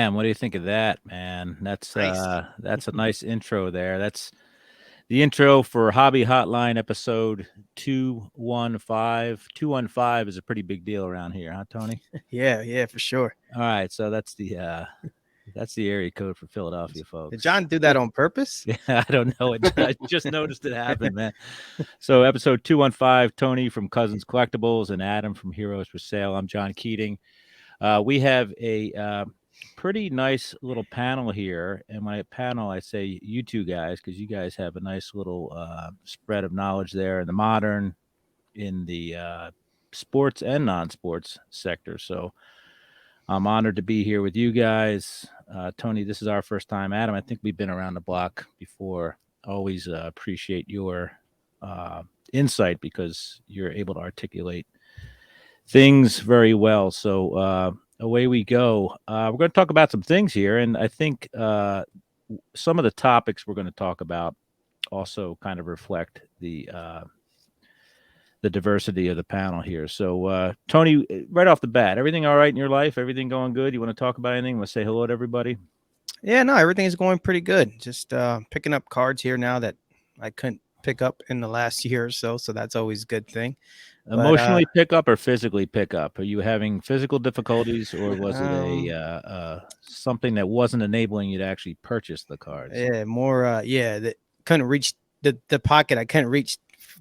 Bam. What do you think of that, man? Nice. That's a nice intro there. That's the intro for Hobby Hotline episode 215. 215 is a pretty big deal around here, huh, Tony? Yeah, yeah, for sure. All right, so that's the area code for Philadelphia Did folks. John do that on purpose? Yeah, I don't know. I just noticed it happen, man. So episode 215, Tony from Cousins Collectibles and Adam from Heroes for Sale. I'm John Keating. We have a pretty nice little panel here. And my panel, I say you two guys, because you guys have a nice little spread of knowledge there in the modern, in the sports and non-sports sector. So I'm honored to be here with you guys. Tony, this is our first time. Adam, I think we've been around the block before. Always appreciate your uh, insight because you're able to articulate things very well. So away we go. We're going to talk about some things here, and I think some of the topics we're going to talk about also kind of reflect the diversity of the panel here. So, Tony, right off the bat, everything all right in your life? Everything going good? You want to talk about anything? Want to say hello to everybody? Yeah, no, everything's going pretty good. Just picking up cards here now that I couldn't pick up in the last year or so, so that's always a good thing. But Emotionally pick up or physically pick up? Are you having physical difficulties, or was it a um, something that wasn't enabling you to actually purchase the cards? yeah, more yeah, that couldn't reach the pocket. I couldn't reach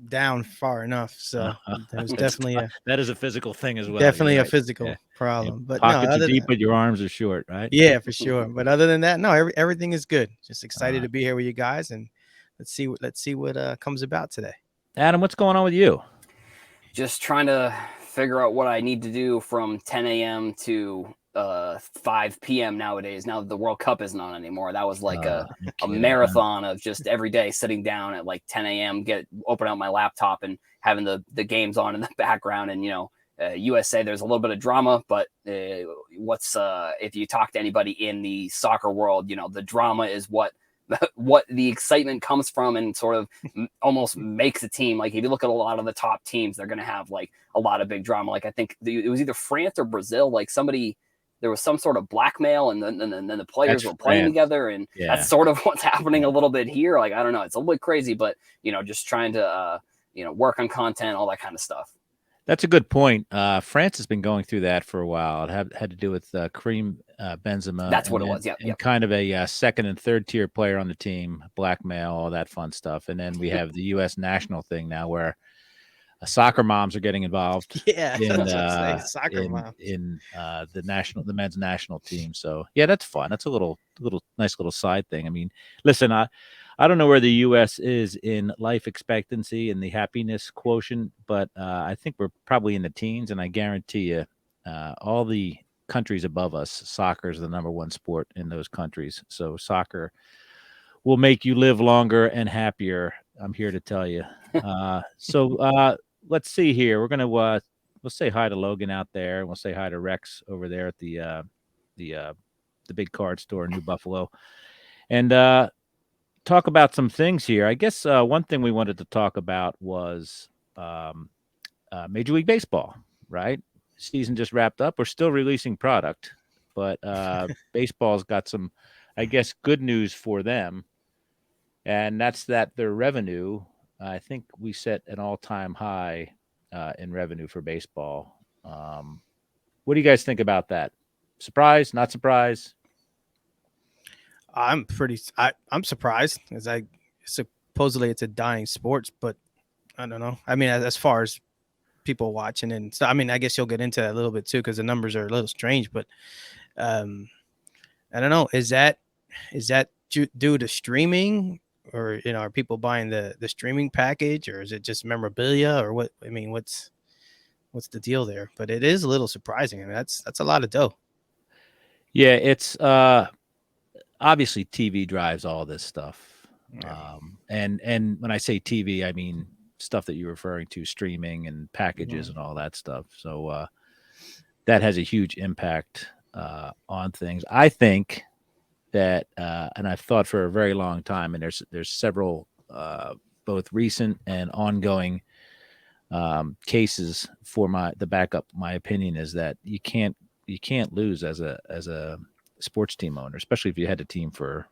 down far enough, so there was That is a physical thing as well. You're definitely a right. Yeah. physical Yeah. problem. But no, Pockets are other deep, than but your arms are short, right? yeah, for sure. But other than that, no, everything is good. Just excited Uh, to be here with you guys, and let's see what comes about today. Adam, what's going on with you? Just trying to figure out what I need to do from 10 a.m. to 5 p.m. nowadays. Now that the World Cup isn't on anymore, that was like No a kidding. marathon of just every day sitting down at like 10 a.m., open up my laptop and having the games on in the background. And USA, there's a little bit of drama, but if you talk to anybody in the soccer world, the drama is what the excitement comes from and sort of almost makes a team. Like if you look at a lot of the top teams, they're going to have like a lot of big drama. Like I think it was either France or Brazil. Like there was some sort of blackmail, and then the players That's were playing France. together, and Yeah. that's sort of what's happening a little bit here. Like I don't know, it's a little bit crazy, but just trying to work on content, all that kind of stuff. That's a good point. France has been going through that for a while. It had to do with Kareem Benzema. That's and what it then- was. Yeah, and kind of a second and third tier player on the team, blackmail, all that fun stuff. And then we have the U.S. national thing now, where soccer moms are getting involved Yeah, in that's what I'm saying. Soccer mom. the men's national team. So yeah, that's fun. That's a little nice little side thing. I mean, listen, I don't know where the U.S. is in life expectancy and the happiness quotient, but I think we're probably in the teens, and I guarantee you, all the countries above us, soccer is the number one sport in those countries. So soccer will make you live longer and happier. I'm here to tell you. So let's see here. We're gonna we'll say hi to Logan out there, and we'll say hi to Rex over there at the uh, the big card store in New Buffalo, and talk about some things here. I guess one thing we wanted to talk about was Major League Baseball. Right, season just wrapped up. We're still releasing product, but baseball's got some, I guess, good news for them, and that's that their revenue. I think we set an all-time high in revenue for baseball. What do you guys think about that? Surprised? Not surprised? I'm surprised as I supposedly it's a dying sports, but I don't know. I mean, as far as people watching and so, I mean, I guess you'll get into that a little bit too because the numbers are a little strange, but um, I don't know. Is that due to streaming, or are people buying the streaming package, or is it just memorabilia, or what? I mean, what's the deal there? But it is a little surprising. I mean, that's a lot of dough. Yeah, it's obviously TV drives all this stuff. Yeah. And when I say TV, I mean stuff that you're referring to, streaming and packages Mhm. and all that stuff. So that has a huge impact on things. I think that, and I've thought for a very long time, and there's several both recent and ongoing cases for the backup. My opinion is that you can't lose as a sports team owner, especially if you had a team for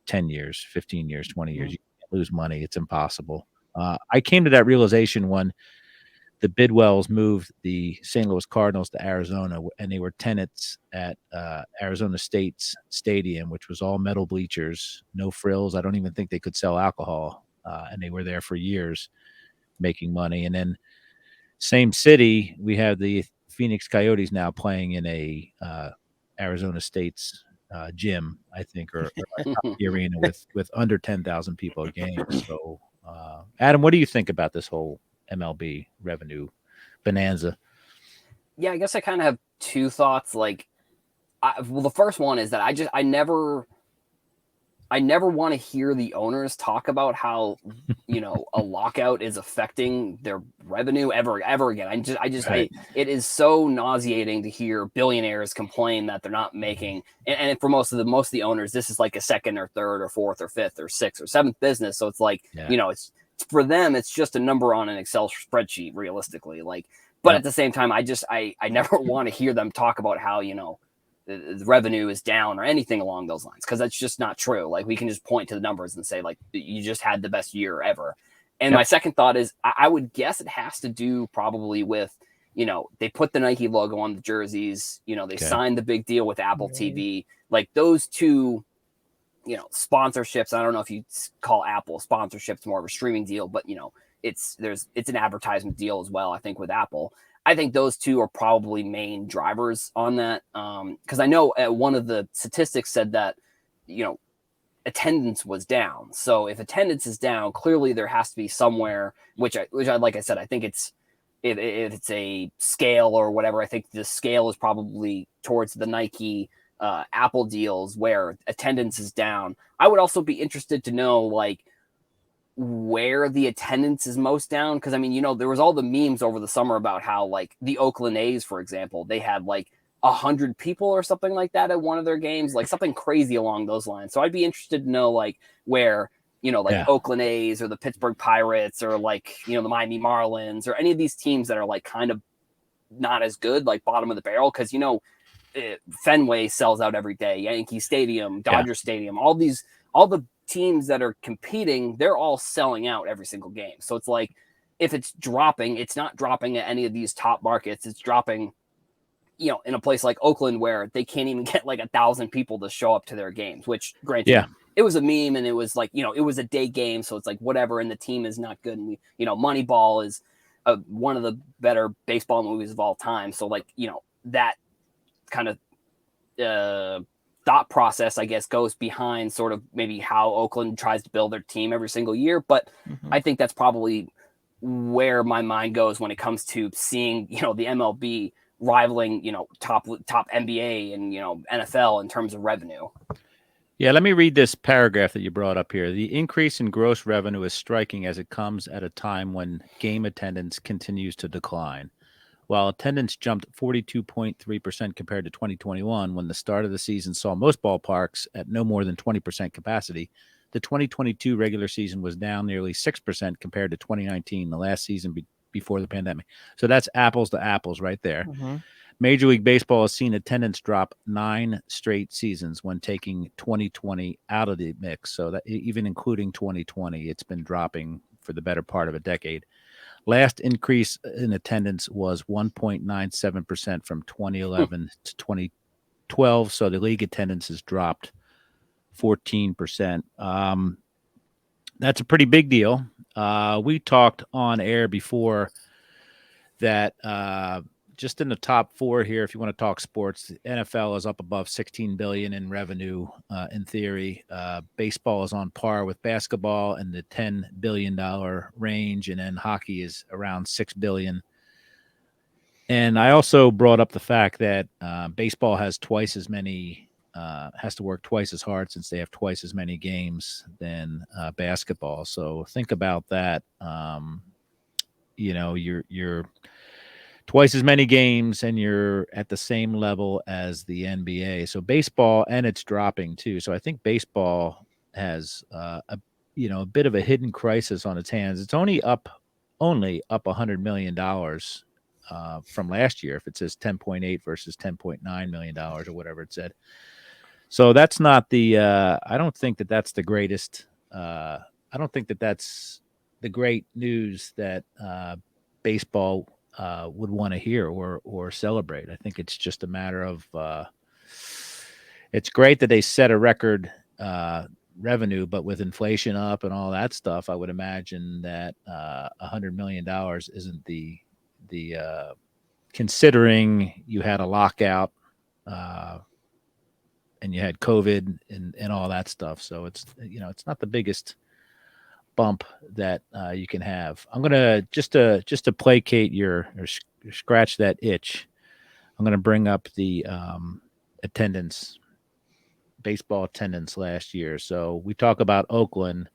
10 years, 15 years, 20 years. You can't lose money. It's impossible. I came to that realization when the Bidwells moved the St. Louis Cardinals to Arizona, and they were tenants at Arizona State's stadium, which was all metal bleachers, no frills. I don't even think they could sell alcohol, and they were there for years making money. And then same city, we have the Phoenix Coyotes now playing in a Arizona State's gym, I think, or the arena with under 10,000 people a game. So, Adam, what do you think about this whole MLB revenue bonanza? Yeah, I guess I kind of have two thoughts. Like, well, the first one is that I never want to hear the owners talk about how a lockout is affecting their revenue ever again. Right. It is so nauseating to hear billionaires complain that they're not making. And for most of the owners, this is like a second or third or fourth or fifth or sixth or seventh business. So it's like it's for them, it's just a number on an Excel spreadsheet, realistically. Like, but at the same time, I never want to hear them talk about how the revenue is down or anything along those lines, because that's just not true. Like, we can just point to the numbers and say, like, you just had the best year ever. And my second thought is I would guess it has to do probably with, they put the Nike logo on the jerseys, they signed the big deal with Apple TV, like those two, sponsorships. I don't know if you call Apple sponsorships more of a streaming deal, but it's an advertisement deal as well, I think, with Apple. I think those two are probably main drivers on that. Because I know one of the statistics said that, attendance was down. So if attendance is down, clearly there has to be somewhere, which I like I said, I think it's if it's a scale or whatever. I think the scale is probably towards the Nike Apple deals where attendance is down. I would also be interested to know, like, where the attendance is most down, because I mean, there was all the memes over the summer about how, like, the Oakland A's, for example, they had like 100 people or something like that at one of their games, like something crazy along those lines. So I'd be interested to know, like, where Oakland A's or the Pittsburgh Pirates or, like, the Miami Marlins or any of these teams that are, like, kind of not as good, like bottom of the barrel, because Fenway sells out every day, Yankee Stadium, Dodger Stadium, all the teams that are competing, they're all selling out every single game. So it's like, if it's dropping, it's not dropping at any of these top markets. It's dropping, in a place like Oakland where they can't even get like 1,000 people to show up to their games, which, granted, it was a meme and it was like, it was a day game. So it's like, whatever. And the team is not good. And Moneyball is one of the better baseball movies of all time. So, like, that kind of thought process, I guess, goes behind sort of maybe how Oakland tries to build their team every single year. But I think that's probably where my mind goes when it comes to seeing, the MLB rivaling, top NBA and, NFL in terms of revenue. Yeah, let me read this paragraph that you brought up here. The increase in gross revenue is striking as it comes at a time when game attendance continues to decline. While attendance jumped 42.3% compared to 2021, when the start of the season saw most ballparks at no more than 20% capacity, the 2022 regular season was down nearly 6% compared to 2019, the last season before the pandemic. So that's apples to apples right there. Major League Baseball has seen attendance drop 9 straight seasons when taking 2020 out of the mix. So that even including 2020, it's been dropping for the better part of a decade. Last increase in attendance was 1.97% from 2011 to 2012. So the league attendance has dropped 14%. That's a pretty big deal. We talked on air before that just in the top 4 here, if you want to talk sports, the NFL is up above $16 billion in revenue in theory. Baseball is on par with basketball in the $10 billion range, and then hockey is around $6 billion. And I also brought up the fact that baseball has twice as many, has to work twice as hard since they have twice as many games than basketball. So think about that. You're twice as many games and you're at the same level as the NBA. So baseball, and it's dropping too. So I think baseball has a bit of a hidden crisis on its hands. It's only up $100 million from last year. If it says 10.8 versus $10.9 million or whatever it said. So that's not the. I don't think that that's the greatest. I don't think that that's the great news that baseball would want to hear or celebrate. I think it's just a matter of. It's great that they set a record revenue, but with inflation up and all that stuff, I would imagine that $100 million isn't the considering you had a lockout. And you had COVID and all that stuff. So it's not the biggest bump that you can have. I'm gonna just to placate or scratch that itch. I'm gonna bring up the attendance, baseball attendance last year. So we talk about Oakland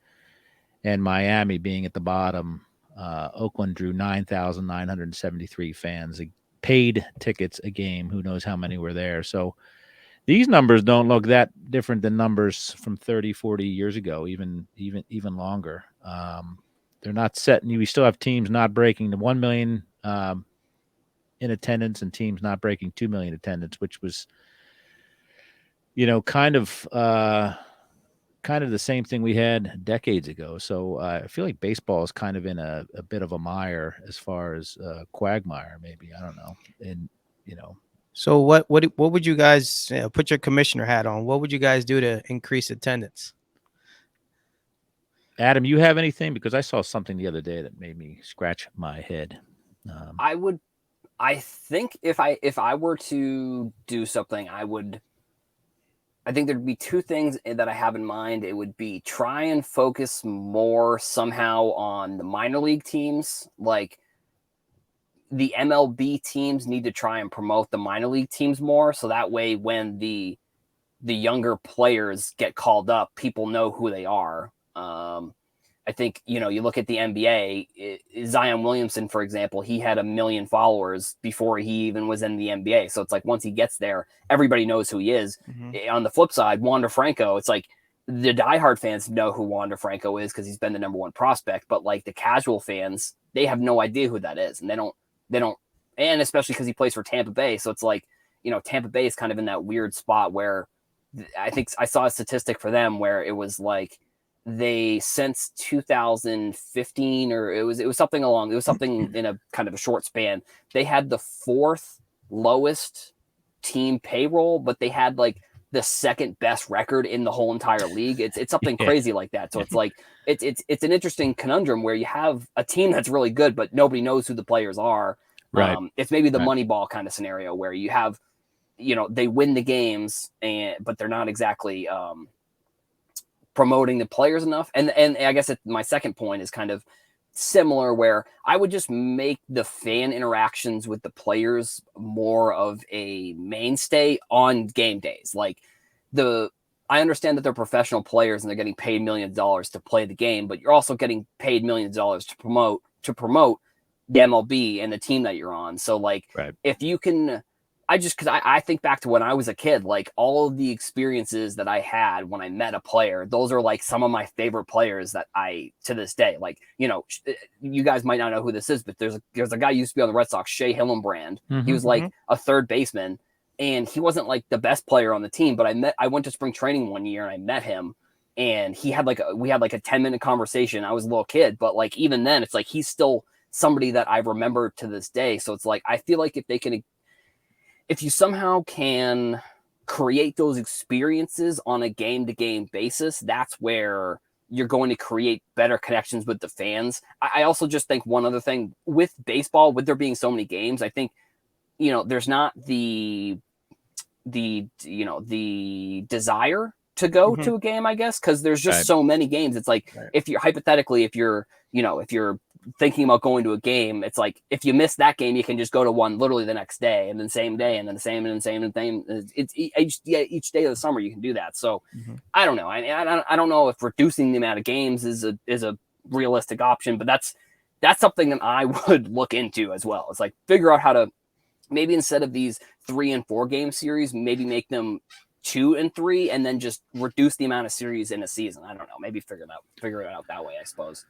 and Miami being at the bottom. Oakland drew 9,973 fans, paid tickets a game. Who knows how many were there? So these numbers don't look that different than numbers from 30, 40 years ago, even longer. They're not set. We still have teams not breaking the 1 million in attendance and teams not breaking 2 million attendance, which was, kind of the same thing we had decades ago. So I feel like baseball is kind of in a bit of a mire as far as quagmire, maybe. I don't know. And, So what would you guys put your commissioner hat on? What would you guys do to increase attendance? Adam, you have anything? Because I saw something the other day that made me scratch my head. I think if I were to do something, I think there'd be two things that I have in mind. It would be try and focus more somehow on the minor league teams. Like the MLB teams need to try and promote the minor league teams more. So that way, when the younger players get called up, people know who they are. I think, you look at the NBA, Zion Williamson, for example, he had 1 million followers before he even was in the NBA. So it's like once he gets there, everybody knows who he is. Mm-hmm. On the flip side, Wander Franco, it's like the diehard fans know who Wander Franco is because he's been the number one prospect. But like the casual fans, they have no idea who that is. And they don't, and especially because he plays for Tampa Bay. So it's like, Tampa Bay is kind of in that weird spot where I think I saw a statistic for them where it was like, they since 2015 or it was something in a kind of a short span, they had the fourth lowest team payroll, but they had like the second best record in the whole entire league. It's something crazy like that. So it's like it's an interesting conundrum where you have a team that's really good but nobody knows who the players are. Right. It's maybe the Moneyball kind of scenario where you have they win the games but they're not exactly promoting the players enough. And I guess my second point is kind of similar where I would just make the fan interactions with the players more of a mainstay on game days. Like I understand that they're professional players and they're getting paid millions of dollars to play the game, but you're also getting paid millions of dollars to promote the MLB and the team that you're on. So like, if you can, because I think back to when I was a kid, like all of the experiences that I had when I met a player, those are like some of my favorite players that to this day, like, you guys might not know who this is, but there's a guy who used to be on the Red Sox, Shea Hillenbrand. Mm-hmm, he was like a third baseman and he wasn't like the best player on the team, but I went to spring training one year and I met him and we had like a 10-minute conversation. I was a little kid, but like, even then it's like, he's still somebody that I remember to this day. So it's like, I feel like if you somehow can create those experiences on a game-to-game basis, that's where you're going to create better connections with the fans. I also just think one other thing with baseball, with there being so many games, I think, there's not the desire to go to a game, I guess, because there's just so many games. It's like, if you're thinking about going to a game, it's like if you miss that game, you can just go to one literally the next day and then same day and then the same and the same and the same. It's each day of the summer you can do that. So I don't know. I don't know if reducing the amount of games is a realistic option, but that's something that I would look into as well. It's like figure out how to maybe instead of these 3 and 4 game series, maybe make them 2 and 3 and then just reduce the amount of series in a season. I don't know. Maybe figure it out that way, I suppose.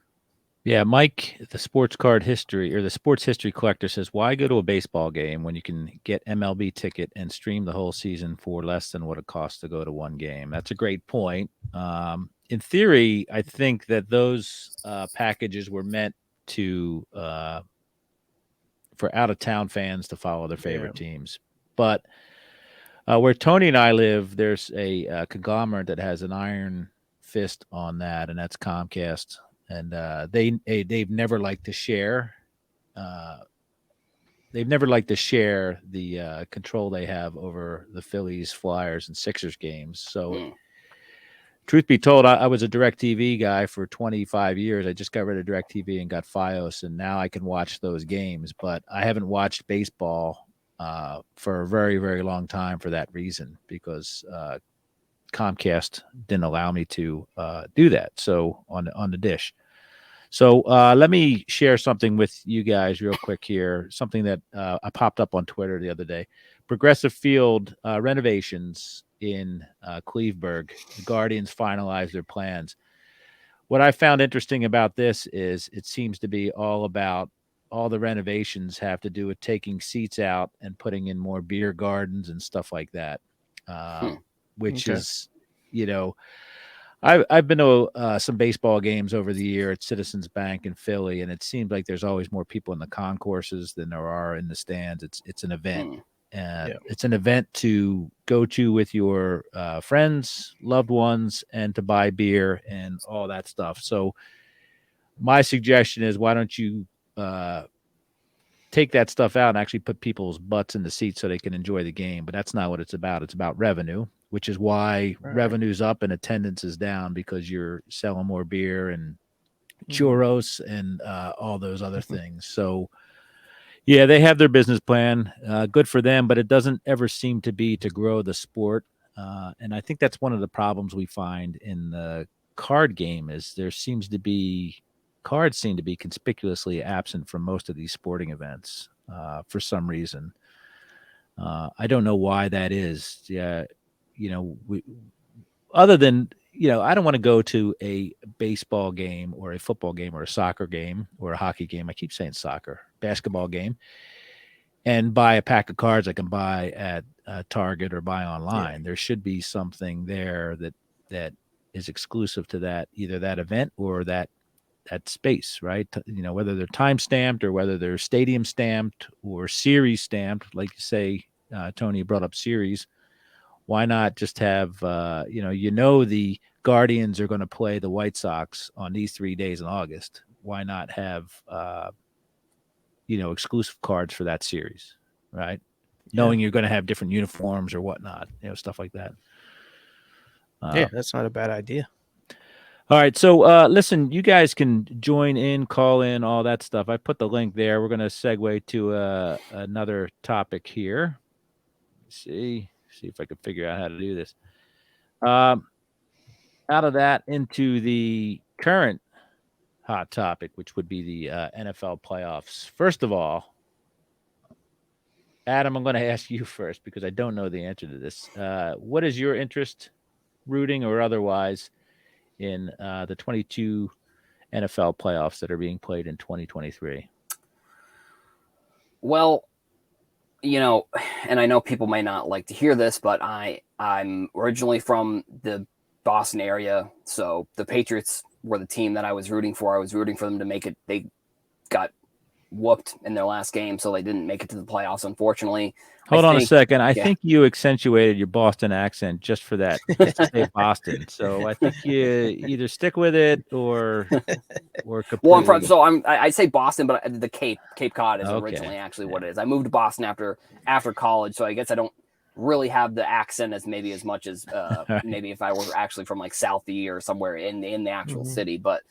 Yeah, Mike, the sports card history or the sports history collector says, why go to a baseball game when you can get MLB ticket and stream the whole season for less than what it costs to go to one game? That's a great point. In theory, I think that those packages were meant to for out of town fans to follow their Yeah. favorite teams. But where Tony and I live, there's a conglomerate that has an iron fist on that, and that's Comcast. And they've never liked to share. Uh, they've never liked to share the control they have over the Phillies, Flyers, and Sixers games. So, Mm, truth be told, I was a DirecTV guy for 25 years. I just got rid of DirecTV and got FiOS, and now I can watch those games. But I haven't watched baseball for a very, very long time for that reason, because Comcast didn't allow me to do that. So on the dish. So let me share something with you guys real quick here. Something that I popped up on Twitter the other day. Progressive Field renovations in Cleveburg. The Guardians finalized their plans. What I found interesting about this is it seems to be all about all the renovations have to do with taking seats out and putting in more beer gardens and stuff like that, hmm, which Okay. is, you know, I've been to some baseball games over the year at Citizens Bank in Philly, and it seems like there's always more people in the concourses than there are in the stands. It's an event. mm, Yeah. It's an event to go to with your friends, loved ones, and to buy beer and all that stuff. So my suggestion is, why don't you uh, take that stuff out and actually put people's butts in the seats so they can enjoy the game? But that's not what it's about. It's about revenue, which is why Right. revenue's up and attendance is down, because you're selling more beer and Mhm. churros and all those other things. So yeah, they have their business plan. Good for them, but it doesn't ever seem to be to grow the sport. And I think that's one of the problems we find in the card game is there seems to be cards seem to be conspicuously absent from most of these sporting events for some reason. I don't know why that is. Yeah, other than, I don't want to go to a baseball game or a football game or a soccer game or a hockey game. I keep saying soccer, basketball game, and buy a pack of cards I can buy at Target or buy Yeah. online. There should be something there that is exclusive to that, either that event or that space, right? Whether they're time stamped or whether they're stadium stamped or series stamped, like you say, Tony brought up series. Why not just have the Guardians are going to play the White Sox on these 3 days in August? Why not have exclusive cards for that series, right? Yeah. Knowing you're going to have different uniforms or whatnot, stuff like that. Yeah. That's not a bad idea. All right, so listen, you guys can join in, call in, all that stuff. I put the link there. We're going to segue to another topic here. See if I can figure out how to do this. Um, Out of that into the current hot topic, which would be the NFL playoffs. First of all, Adam, I'm going to ask you first because I don't know the answer to this. What is your interest, rooting or otherwise, in the 22 NFL playoffs that are being played in 2023? Well, and I know people may not like to hear this, but I'm originally from the Boston area, so the Patriots were the team that I was rooting for. I was rooting for them to make it. They got whooped in their last game, so they didn't make it to the playoffs, unfortunately. I Hold on a think, second. I yeah. think you accentuated your Boston accent just for that, just to say Boston. So I think you either stick with it or Well, I'm from, completely. so I'd say Boston, but the Cape Cod is Okay. originally actually Yeah. what it is. I moved to Boston after college, so I guess I don't really have the accent as much as All right. maybe if I were actually from like Southie or somewhere in the actual Mhm. city. But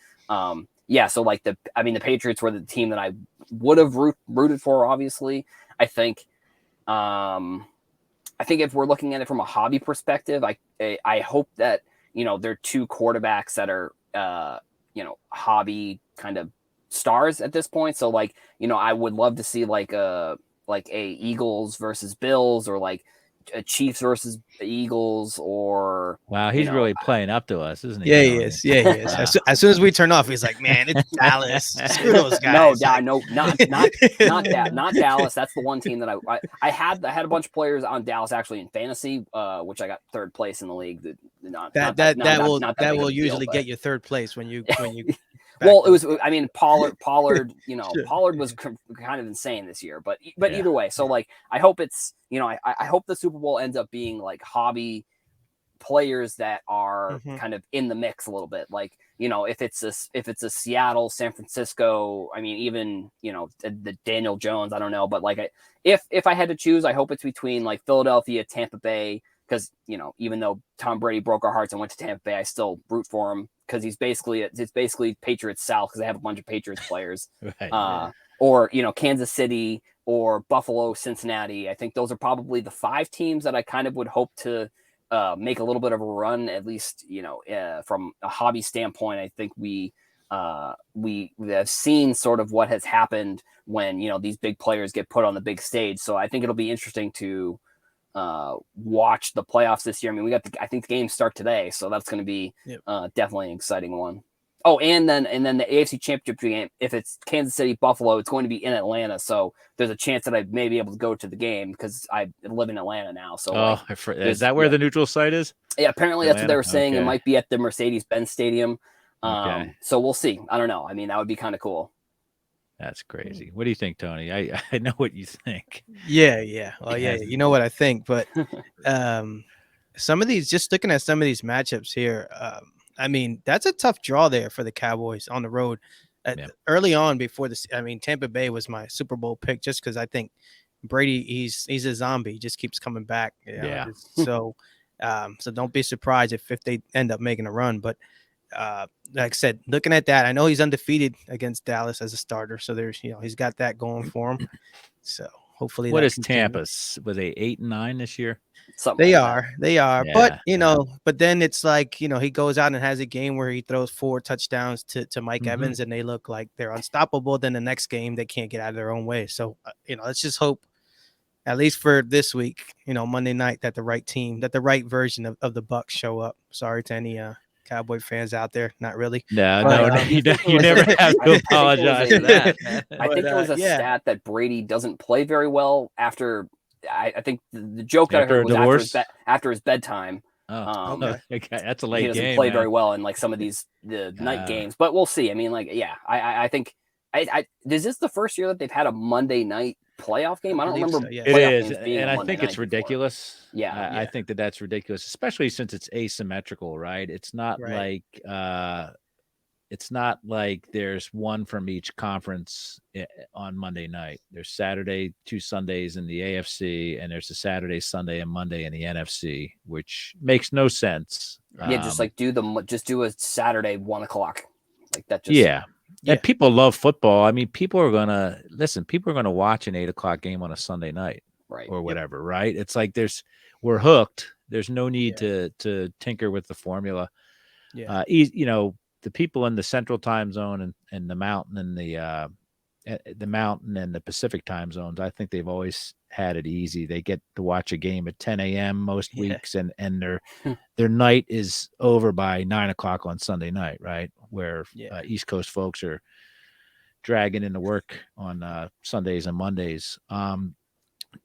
yeah, so like the Patriots were the team that I would have rooted for. Obviously, I think if we're looking at it from a hobby perspective, I hope that they're two quarterbacks that are hobby kind of stars at this point. So like I would love to see like a Eagles versus Bills, or like Chiefs versus Eagles, or Wow, he's really playing up to us, isn't he? Yeah, he Tony? is. Yeah, he is. As soon as we turn off, he's like, "Man, it's Dallas. Screw those guys." No, not that, not Dallas. That's the one team that I had a bunch of players on Dallas actually in fantasy, which I got third place in the league. That will usually get you third place when you Well, it was. I mean, Pollard. Sure. Pollard was kind of insane this year. But Yeah. either way, so like, I hope it's. I hope the Super Bowl ends up being like hobby players that are kind of in the mix a little bit. Like, if it's a Seattle, San Francisco. I mean, even the Daniel Jones. I don't know, but like, if I had to choose, I hope it's between like Philadelphia, Tampa Bay. Because even though Tom Brady broke our hearts and went to Tampa Bay, I still root for him because it's basically Patriots South because they have a bunch of Patriots players. Right. Or Kansas City or Buffalo, Cincinnati. I think those are probably the 5 teams that I kind of would hope to make a little bit of a run, at least from a hobby standpoint. I think we have seen sort of what has happened when these big players get put on the big stage. So I think it'll be interesting to watch the playoffs this year. I mean, I think the games start today, so that's going to be definitely an exciting one. Oh, and then the AFC Championship game, if it's Kansas City Buffalo, it's going to be in Atlanta, so there's a chance that I may be able to go to the game because I live in Atlanta now. So is that where the neutral site is? Yeah, apparently Atlanta? That's what they were saying. Okay. It might be at the Mercedes-Benz Stadium. Okay. So we'll see. I don't know. I mean, that would be kind of cool. That's crazy. What do you think, Tony? I know what you think. Yeah. Well, yeah, you know what I think, but some of these, just looking at some of these matchups here, I mean, that's a tough draw there for the Cowboys on the road. Early on, before this, I mean, Tampa Bay was my Super Bowl pick just because I think Brady, he's a zombie, he just keeps coming back. So don't be surprised if they end up making a run, but. Like I said, looking at that, I know he's undefeated against Dallas as a starter. So there's, he's got that going for him. So hopefully, what is Tampa? Was they 8-9 this year? They are. Yeah, but yeah. but then it's like, he goes out and has a game where he throws 4 touchdowns to Mike Evans, and they look like they're unstoppable. Then the next game, they can't get out of their own way. So let's just hope, at least for this week, Monday night, that the right team, that the right version of the Bucs show up. Sorry to any Cowboy fans out there, not really. No, you never have to apologize for that. I think it was a stat that Brady doesn't play very well after. I think the joke that I heard was after his bedtime. Okay. That's a late game. He doesn't play very well in like some of the night games, but we'll see. I mean, like, I think is this the first year that they've had a Monday night playoff game? I don't remember. So, yeah. It is, and I think it's ridiculous. Yeah, I think that's ridiculous, especially since it's asymmetrical, right? It's not like there's one from each conference on Monday night. There's Saturday, 2 Sundays in the AFC, and there's a Saturday, Sunday, and Monday in the NFC, which makes no sense. Just do a Saturday 1 o'clock, like that. And people love football. I mean, people are gonna watch an 8 o'clock game on a Sunday night, right, or whatever, right? It's like we're hooked. There's no need to tinker with the formula. The people in the Central Time Zone and the Mountain and the Mountain and the Pacific Time Zones, I think they've always had it easy. They get to watch a game at 10 a.m. most weeks, and their night is over by 9 o'clock on Sunday night, right? Where East Coast folks are dragging into work on Sundays and Mondays.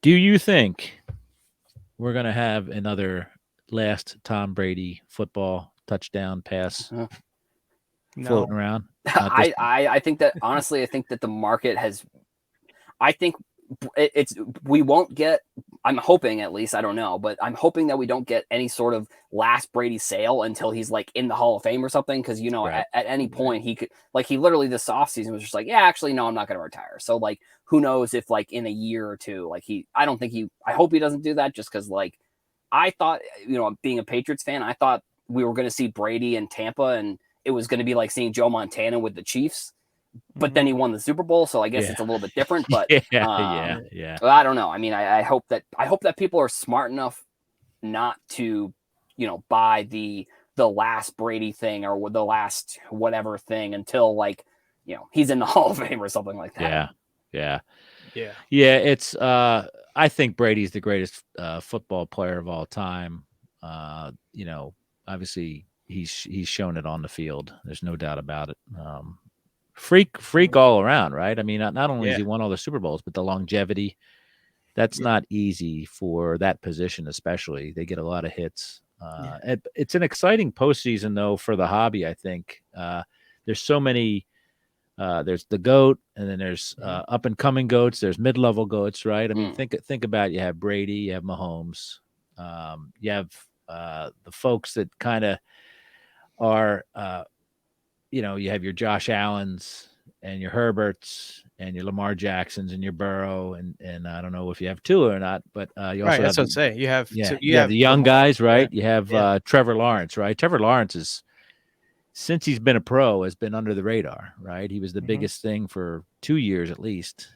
Do you think we're going to have another last Tom Brady football touchdown pass floating around? I think that, honestly, I think that the market has, I think we won't get, I'm hoping, at least, I don't know, but I'm hoping that we don't get any sort of last Brady sale until he's like in the Hall of Fame or something. Cause at any point he could, like, he literally this offseason was just like, yeah, actually, no, I'm not going to retire. So like, who knows if like in a year or two, like I hope he doesn't do that, just cause like, I thought, being a Patriots fan, I thought we were going to see Brady in Tampa, and it was going to be like seeing Joe Montana with the Chiefs. But then he won the Super Bowl, so I guess it's a little bit different. But yeah. I don't know. I mean, I hope that people are smart enough not to, buy the last Brady thing or the last whatever thing until like, he's in the Hall of Fame or something like that. Yeah. It's I think Brady's the greatest football player of all time. Obviously he's shown it on the field. There's no doubt about it. Freak all around, right? I mean, not only has Yeah. he won all the Super Bowls, but the longevity. That's Yeah. not easy for that position, especially. They get a lot of hits. Yeah. It's an exciting postseason, though, for the hobby. I think there's so many. There's the goat, and then there's up and coming goats. There's mid level goats, right? I mean, think about it. You have Brady, you have Mahomes, you have the folks that kind of are, you have your Josh Allens and your Herberts and your Lamar Jacksons and your Burrow, and I don't know if you have Tua or not, but you Right. also That's have what I'm saying. You have you have the young Lamar. guys, Yeah. right? You have Yeah. Trevor Lawrence, right? Trevor Lawrence is, since he's been a pro, has been under the radar, right? He was the biggest thing for 2 years at least.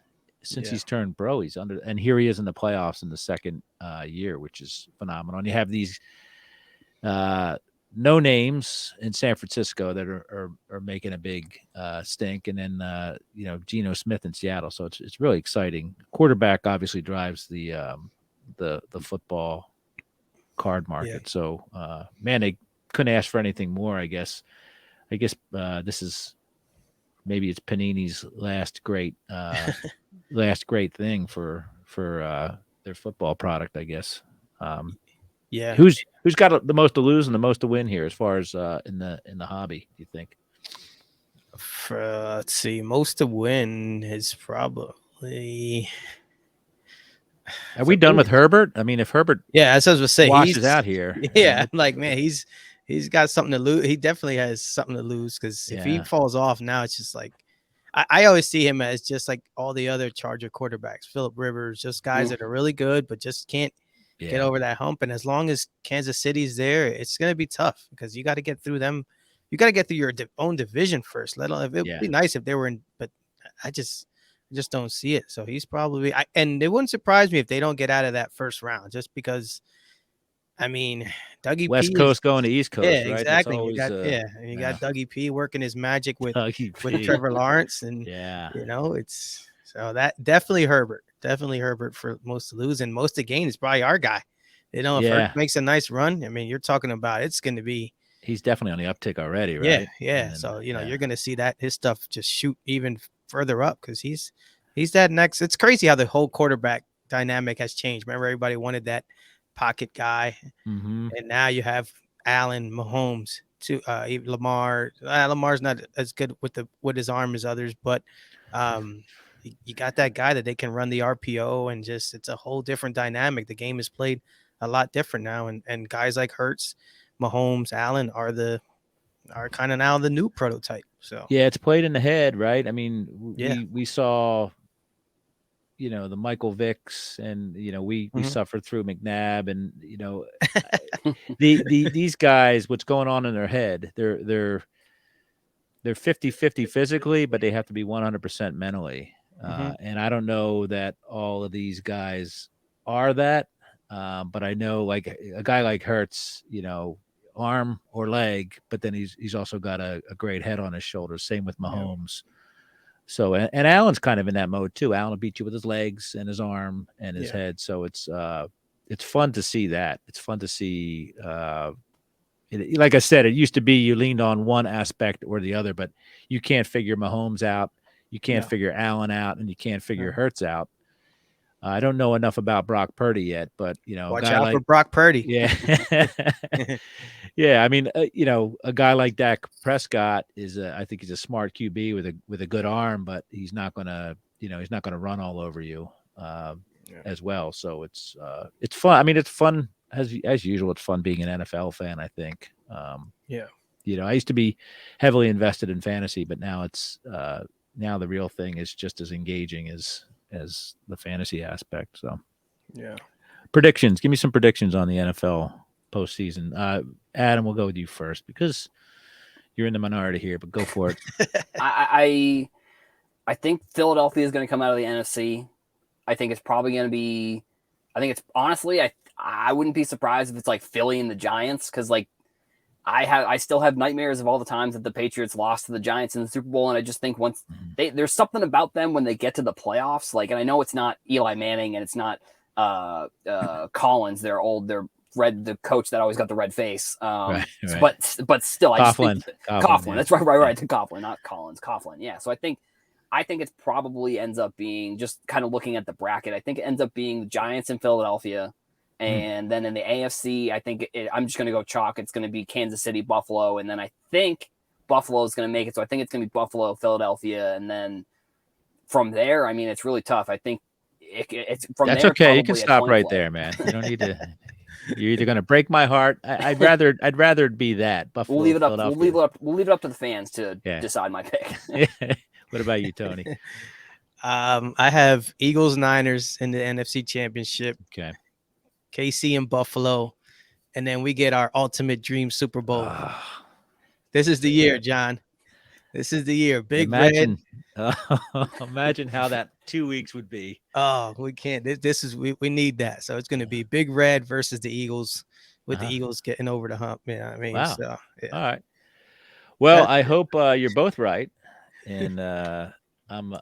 Since he's turned pro, he's under, and here he is in the playoffs in the second year, which is phenomenal. And you have these no names in San Francisco that are making a big stink, and then Geno Smith in Seattle. So it's really exciting. Quarterback obviously drives the football card market. Yeah. So man, they couldn't ask for anything more. I guess this is, maybe it's Panini's last great thing for their football product. I guess. Yeah. Who's got the most to lose and the most to win here, as far as in the hobby? Do you think? Let's see. Most to win is probably. Are we done with Herbert? I mean, if Herbert Yeah, as I was gonna say, washes out here, yeah, like man, he's got something to lose. He definitely has something to lose because if he Yeah. falls off now, it's just like I always see him as just like all the other Charger quarterbacks, Philip Rivers, just guys that are really good but just can't get over that hump. And as long as Kansas City's there, it's gonna be tough because you got to get through them. You got to get through your own division first. Let alone, it would be nice if they were in, but I just don't see it. So he's probably, and it wouldn't surprise me if they don't get out of that first round, just because. I mean, Dougie West P Coast going to East Coast, yeah, right? That's exactly. You always got you got Dougie P working his magic with Dougie P. Trevor Lawrence, and Yeah. it's so that definitely Herbert for most to lose, and most to gain is probably our guy. If Hurts makes a nice run, I mean, you're talking about it's going to be. He's definitely on the uptick already, Yeah, right? yeah. Then, so you're going to see that his stuff just shoot even further up because he's that next. It's crazy how the whole quarterback dynamic has changed. Remember, everybody wanted that pocket guy, and now you have Allen, Mahomes, Lamar. Lamar's not as good with his arm as others, but you got that guy that they can run the RPO, and just it's a whole different dynamic. The game is played a lot different now, and guys like Hurts, Mahomes, Allen are kind of now the new prototype. So yeah, it's played in the head, right? I mean, yeah, we saw, the Michael Vicks, and we suffered through McNabb, and these guys, what's going on in their head? They're 50-50 physically, but they have to be 100% mentally. And I don't know that all of these guys are that, but I know, like a guy like Hertz, arm or leg, but then he's also got a great head on his shoulders. Same with Mahomes. So and Allen's kind of in that mode too. Allen will beat you with his legs and his arm and his head. So it's fun to see that. It's fun to see. Like I said, it used to be you leaned on one aspect or the other, but you can't figure Mahomes out, you can't figure Allen out, and you can't figure Hurts out. I don't know enough about Brock Purdy yet, but watch out for Brock Purdy. Yeah, yeah. I mean, a guy like Dak Prescott is, I think he's a smart QB with a good arm, but he's not gonna, he's not gonna run all over you as well. So it's fun. I mean, it's fun as usual. It's fun being an NFL fan, I think. I used to be heavily invested in fantasy, but now it's now the real thing is just as engaging as the fantasy aspect. So predictions. Give me some predictions on the NFL postseason. Adam, we'll go with you first because you're in the minority here, but go for it. I think Philadelphia is going to come out of the NFC. I think it's probably going to be. I think it's honestly. I wouldn't be surprised if it's like Philly and the Giants, because like I still have nightmares of all the times that the Patriots lost to the Giants in the Super Bowl, and I just think there's something about them when they get to the playoffs. Like, and I know it's not Eli Manning and it's not Collins, their the coach that always got the red face. Right. But still, I just think Coughlin, Coughlin. yeah. That's right. To Coughlin, not Collins. Coughlin. Yeah. So I think it probably ends up being, just kind of looking at the bracket, I think it ends up being the Giants in Philadelphia. And then in the AFC, I think I'm just going to go chalk. It's going to be Kansas City, Buffalo. And then I think Buffalo is going to make it. So I think it's going to be Buffalo, Philadelphia. And then from there, I mean, it's really tough. I think it's from That's there. okay. You can probably a stop coin right flip. there, man. You don't need to. You're either going to break my heart. I'd rather it be that Buffalo. We'll leave it up. Philadelphia. We'll leave it up to the fans to decide my pick. What about you, Tony? I have Eagles Niners in the NFC Championship. Okay. KC and Buffalo, and then we get our ultimate dream Super Bowl. This is the year, John. This is the year. Big Red. Imagine how that 2 weeks would be. Oh, we can't. This is we need that. So it's going to be Big Red versus the Eagles, with the Eagles getting over the hump. Yeah, I mean, wow. So, yeah. All right. Well, I hope you're both right, and I'm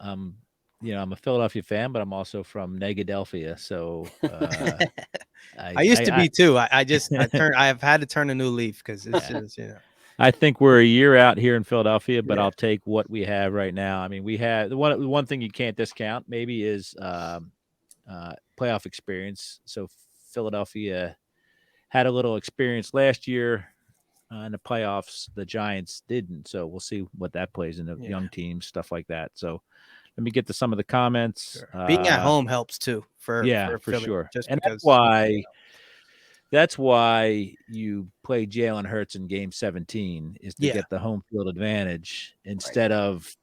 a Philadelphia fan, but I'm also from Negadelphia, so I used to be too. I've had to turn a new leaf because it's just, I think we're a year out here in Philadelphia, but I'll take what we have right now. I mean, we have the one thing you can't discount maybe is playoff experience. So Philadelphia had a little experience last year in the playoffs. The Giants didn't, so we'll see what that plays in the young teams, stuff like that. So let me get to some of the comments. Sure. Being at home helps too. For Philly, sure. Just and because that's why you play Jalen Hurts in Game 17 is to get the home field advantage instead of,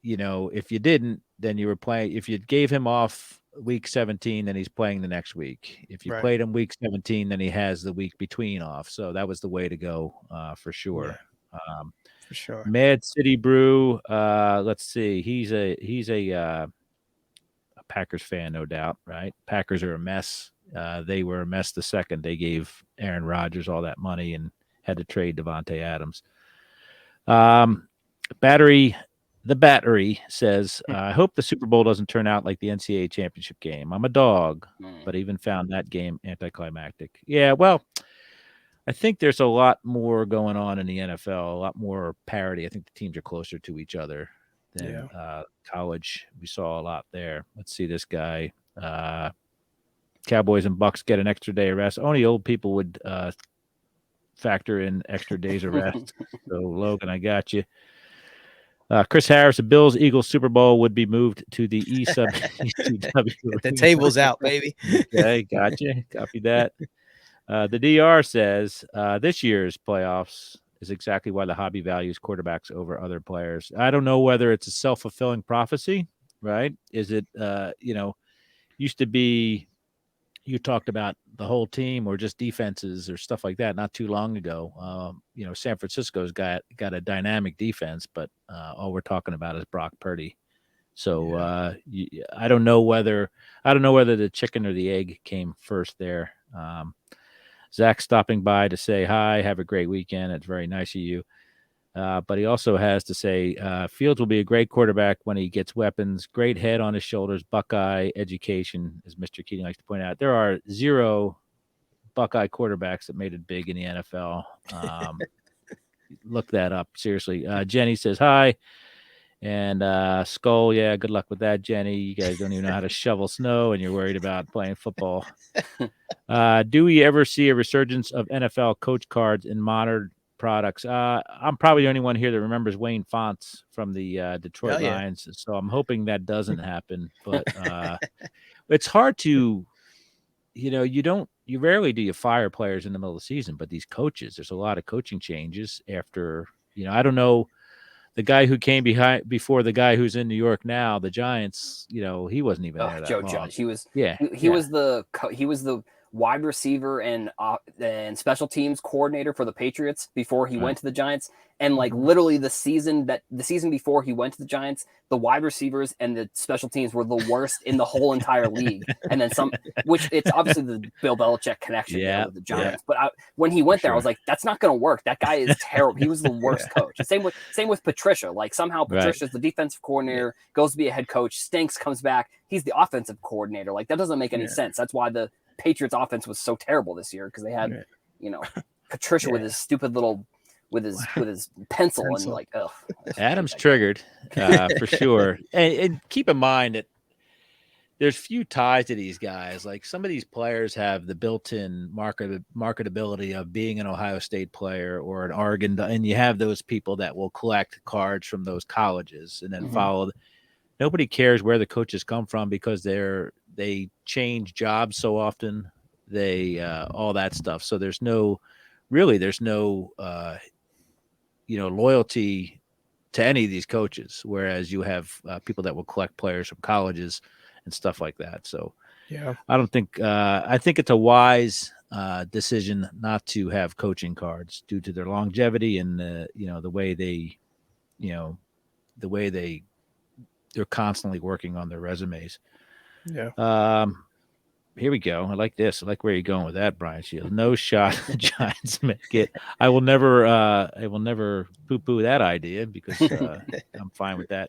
if you didn't, then you were playing. If you gave him off week 17, then he's playing the next week. If you played him week 17, then he has the week between off. So that was the way to go for sure. Yeah. For sure. Mad City Brew. Let's see. He's a Packers fan, no doubt, right? Packers are a mess. They were a mess the second they gave Aaron Rodgers all that money and had to trade Devontae Adams. The battery says, I hope the Super Bowl doesn't turn out like the NCAA championship game. I'm a dog, but even found that game anticlimactic. Yeah, well, I think there's a lot more going on in the NFL, a lot more parity. I think the teams are closer to each other than college. We saw a lot there. Let's see this guy. Cowboys and Bucks get an extra day of rest. Only old people would factor in extra days of rest. So, Logan, I got you. Chris Harris, the Bills Eagles Super Bowl would be moved to the ECW. The table's out, baby. Okay, gotcha. Copy that. The DR says this year's playoffs is exactly why the hobby values quarterbacks over other players. I don't know whether it's a self-fulfilling prophecy, right? Is it, used to be you talked about the whole team or just defenses or stuff like that not too long ago. San Francisco's got a dynamic defense, but all we're talking about is Brock Purdy. So I don't know whether the chicken or the egg came first there. Zach stopping by to say hi. Have a great weekend. It's very nice of you. But he also has to say Fields will be a great quarterback when he gets weapons, great head on his shoulders, Buckeye education, as Mr. Keating likes to point out. There are 0 Buckeye quarterbacks that made it big in the NFL. Look that up, seriously. Jenny says hi. And Skull, good luck with that, Jenny. You guys don't even know how to shovel snow, and you're worried about playing football. Do we ever see a resurgence of NFL coach cards in modern products? I'm probably the only one here that remembers Wayne Fonts from the Detroit Lions, so I'm hoping that doesn't happen. But it's hard to, you rarely do you fire players in the middle of the season, but these coaches, there's a lot of coaching changes after. I don't know. The guy who came before the guy who's in New York now, the Giants, he wasn't even there that Joe long. Judge. He was. Yeah. He was the wide receiver and special teams coordinator for the Patriots before he went to the Giants. And like literally the season before he went to the Giants, the wide receivers and the special teams were the worst in the whole entire league. And then which it's obviously the Bill Belichick connection there with the Giants. But when he went there, I was like, that's not going to work. That guy is terrible. He was the worst coach. Same with Patricia. Like somehow Patricia's the defensive coordinator, goes to be a head coach, stinks, comes back. He's the offensive coordinator. Like that doesn't make any sense. That's why the Patriots offense was so terrible this year, because they had, Patricia with his stupid little with his pencil. And like, ugh. Adam's triggered for sure. And keep in mind that there's few ties to these guys. Like some of these players have the built-in marketability of being an Ohio State player or an Oregon, and you have those people that will collect cards from those colleges and then follow. Nobody cares where the coaches come from because they change jobs so often. They all that stuff. So there's no loyalty to any of these coaches, whereas you have people that will collect players from colleges and stuff like that. So I don't think I think it's a wise decision not to have coaching cards due to their longevity and the way they're constantly working on their resumes. Here we go. I like this. I like where you're going with that, Brian Shields. No shot the Giants make it. I will never poo-poo that idea because I'm fine with that.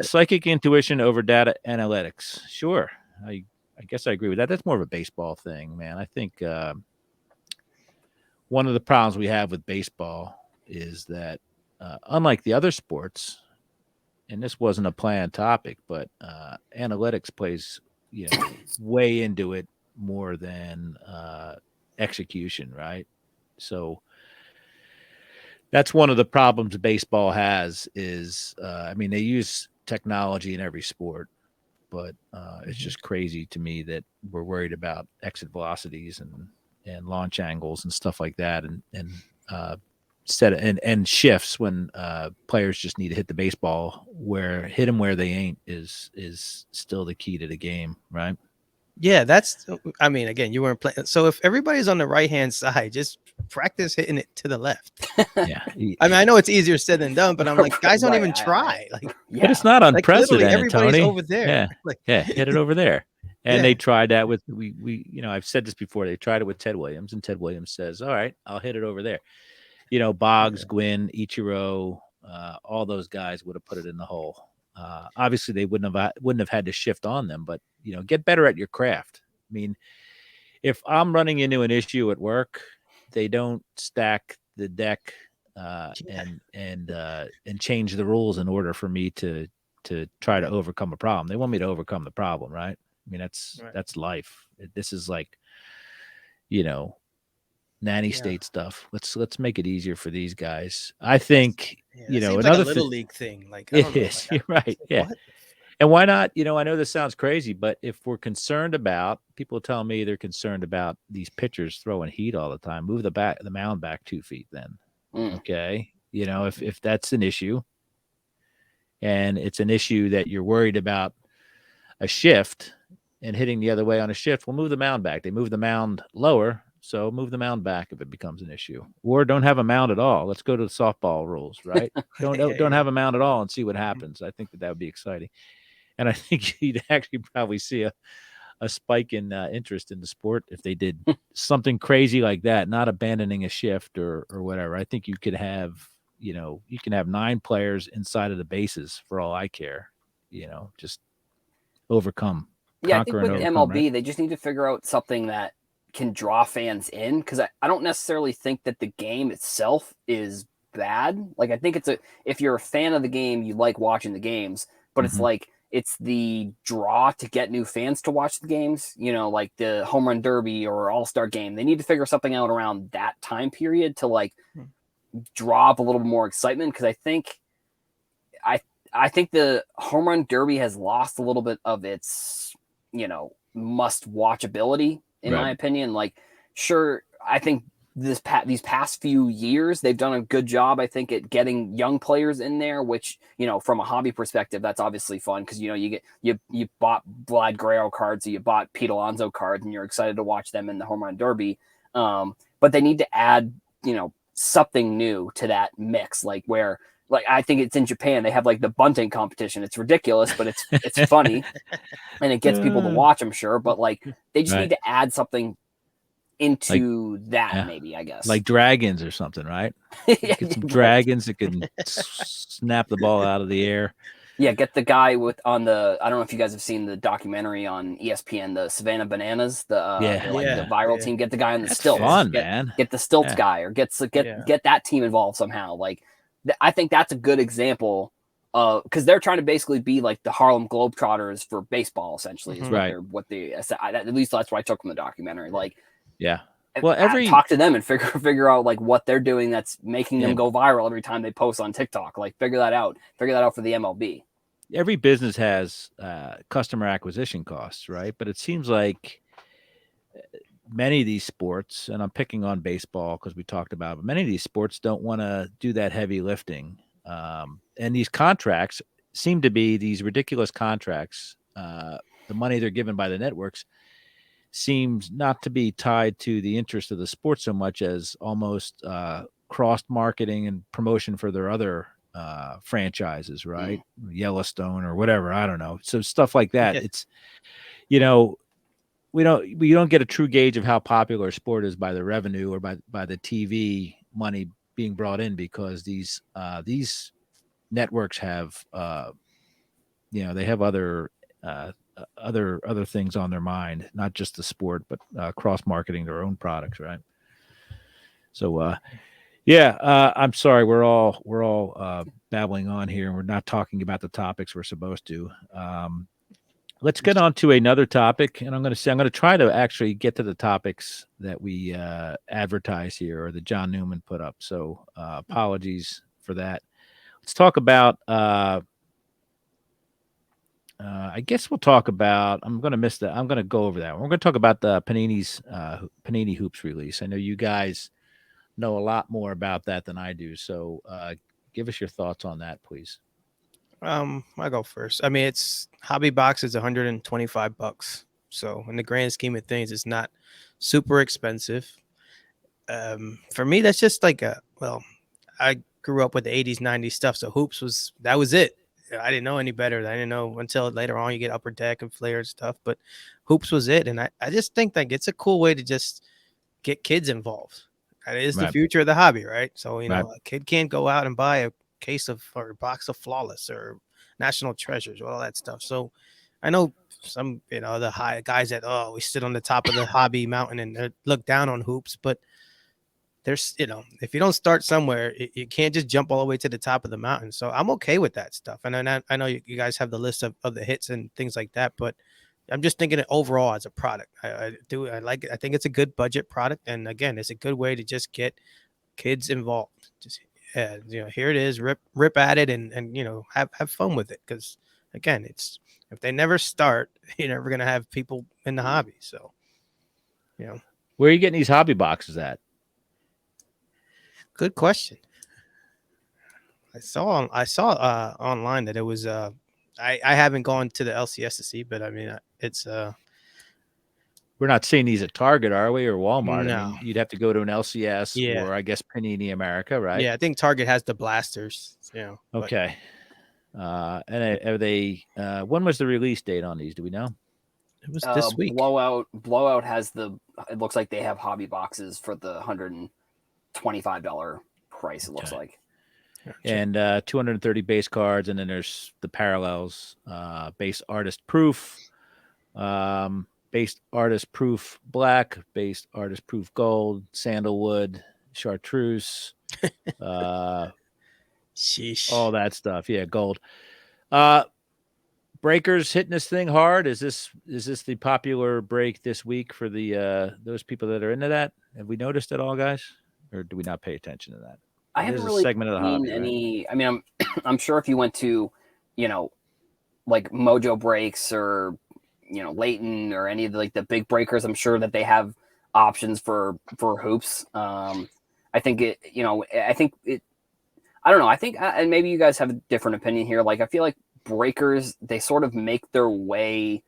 Psychic intuition over data analytics. Sure. I guess I agree with that. That's more of a baseball thing, man. I think one of the problems we have with baseball is that unlike the other sports, and this wasn't a planned topic, but analytics plays way into it more than execution, right? So that's one of the problems baseball has is, they use technology in every sport, but it's just crazy to me that we're worried about exit velocities and launch angles and stuff like that, and shifts when players just need to hit the baseball hit them where they ain't is still the key to the game, right? Yeah, again, you weren't playing. So if everybody's on the right-hand side, just practice hitting it to the left. Yeah. I know it's easier said than done, but I'm like, guys don't even try. But it's not unprecedented, everybody's Tony. over there. Hit it over there. And they tried that with I've said this before. They tried it with Ted Williams, and Ted Williams says, "All right, I'll hit it over there." Boggs, Gwynn, Ichiro, all those guys would have put it in the hole. Obviously, they wouldn't have had to shift on them, but get better at your craft. I mean, if I'm running into an issue at work, they don't stack the deck and change the rules in order for me to try to overcome a problem. They want me to overcome the problem, right? I mean, that's life. This is like, nanny state stuff. Let's make it easier for these guys. I think another little league thing. Like it is. You're right. Yeah. What? And why not? I know this sounds crazy, but if we're concerned about people tell me they're concerned about these pitchers throwing heat all the time, move the mound back 2 feet. Then, okay. If that's an issue, and it's an issue that you're worried about a shift and hitting the other way on a shift, we'll move the mound back. They move the mound lower. So move the mound back if it becomes an issue, or don't have a mound at all. Let's go to the softball rules, right? Don't have a mound at all and see what happens. I think that would be exciting, and I think you'd actually probably see a spike in interest in the sport if they did something crazy like that, not abandoning a shift or whatever. I think you could have you can have 9 players inside of the bases for all I care. Just overcome. Yeah, I think with MLB, right? They just need to figure out something that can draw fans in, because I don't necessarily think that the game itself is bad. Like, I think if you're a fan of the game, you like watching the games, but it's like it's the draw to get new fans to watch the games, like the home run derby or all-star game. They need to figure something out around that time period to like draw up a little bit more excitement, because I think the home run derby has lost a little bit of its must watch ability, in my opinion. Like, sure, I think these past few years, they've done a good job, I think, at getting young players in there, which, from a hobby perspective, that's obviously fun because, you bought Vlad Guerrero cards, or you bought Pete Alonso cards, and you're excited to watch them in the home run derby. But they need to add, something new to that mix, like I think it's in Japan, they have like the bunting competition. It's ridiculous, but it's funny and it gets people to watch, I'm sure. But like, they just need to add something into that, maybe, I guess, like dragons or something, right? Get some dragons that can snap the ball out of the air. Yeah, get the guy I don't know if you guys have seen the documentary on ESPN, the Savannah Bananas, the viral team. Get the guy on the stilts. Fun, man. Get the stilts guy, or get that team involved somehow. Like, I think that's a good example, because they're trying to basically be like the Harlem Globetrotters for baseball, essentially, is what they at least that's what I took from the documentary. Like, yeah. Well, talk to them and figure out like what they're doing that's making them go viral every time they post on TikTok. Like, figure that out for the MLB. Every business has customer acquisition costs, right? But it seems like many of these sports, and I'm picking on baseball because we talked about it, but many of these sports don't want to do that heavy lifting. And these contracts seem to be these ridiculous contracts. The money they're given by the networks seems not to be tied to the interest of the sport so much as almost cross marketing and promotion for their other franchises, right? Yellowstone or whatever, I don't know. So stuff like that. It's, we don't get a true gauge of how popular sport is by the revenue or by the TV money being brought in, because these networks have they have other things on their mind, not just the sport, but cross marketing their own products, right? So I'm sorry, we're all babbling on here, and we're not talking about the topics we're supposed to. Let's get on to another topic, and I'm going to try to actually get to the topics that we advertise here, or that John Newman put up. So apologies for that. Let's talk about. I guess we'll talk about. I'm going to miss that. I'm going to go over that. We're going to talk about the Panini's Panini Hoops release. I know you guys know a lot more about that than I do. So give us your thoughts on that, please. I'll go first. I mean, it's hobby box is $125. So in the grand scheme of things, it's not super expensive. For me, that's just like I grew up with the 80s, 90s stuff. So hoops was it. I didn't know any better. I didn't know until later on you get Upper Deck and Flair and stuff, but hoops was it. And I just think like it's a cool way to just get kids involved. That is the future of the hobby, right? So, a kid can't go out and buy a case of or a box of Flawless or National Treasures, all that stuff. So I know some, the high guys that, we sit on the top of the hobby mountain and look down on hoops, but there's, if you don't start somewhere, you can't just jump all the way to the top of the mountain. So I'm okay with that stuff. And I know you guys have the list of the hits and things like that, but I'm just thinking it overall as a product. I think it's a good budget product. And again, it's a good way to just get kids involved. Just, here it is, rip at it and have fun with it. Cause again, if they never start, you're never going to have people in the hobby. So, where are you getting these hobby boxes at? Good question. I saw online that it was I haven't gone to the LCS to see, but I mean it's we're not seeing these at Target, are we, or Walmart? No. I mean, you'd have to go to an LCS or I guess Panini America, right? Yeah, I think Target has the blasters. Okay. And are they? When was the release date on these? Do we know? It was this week. Blowout has it looks like they have hobby boxes for the $125 price. It looks like. And 230 base cards, and then there's the parallels, base artist proof, base artist proof black, base artist proof gold, sandalwood, chartreuse, sheesh, all that stuff. Yeah, gold. Breakers hitting this thing hard. Is this the popular break this week for the those people that are into that? Have we noticed it all, guys, or do we not pay attention to that? I haven't really segment of the hobby, any. Right? I mean, I'm sure if you went to, like Mojo Breaks or Leighton or any of the big breakers, I'm sure that they have options for hoops. I think it, you know, I think it, I don't know. I think, and maybe you guys have a different opinion here. Like, I feel like breakers, they sort of make their way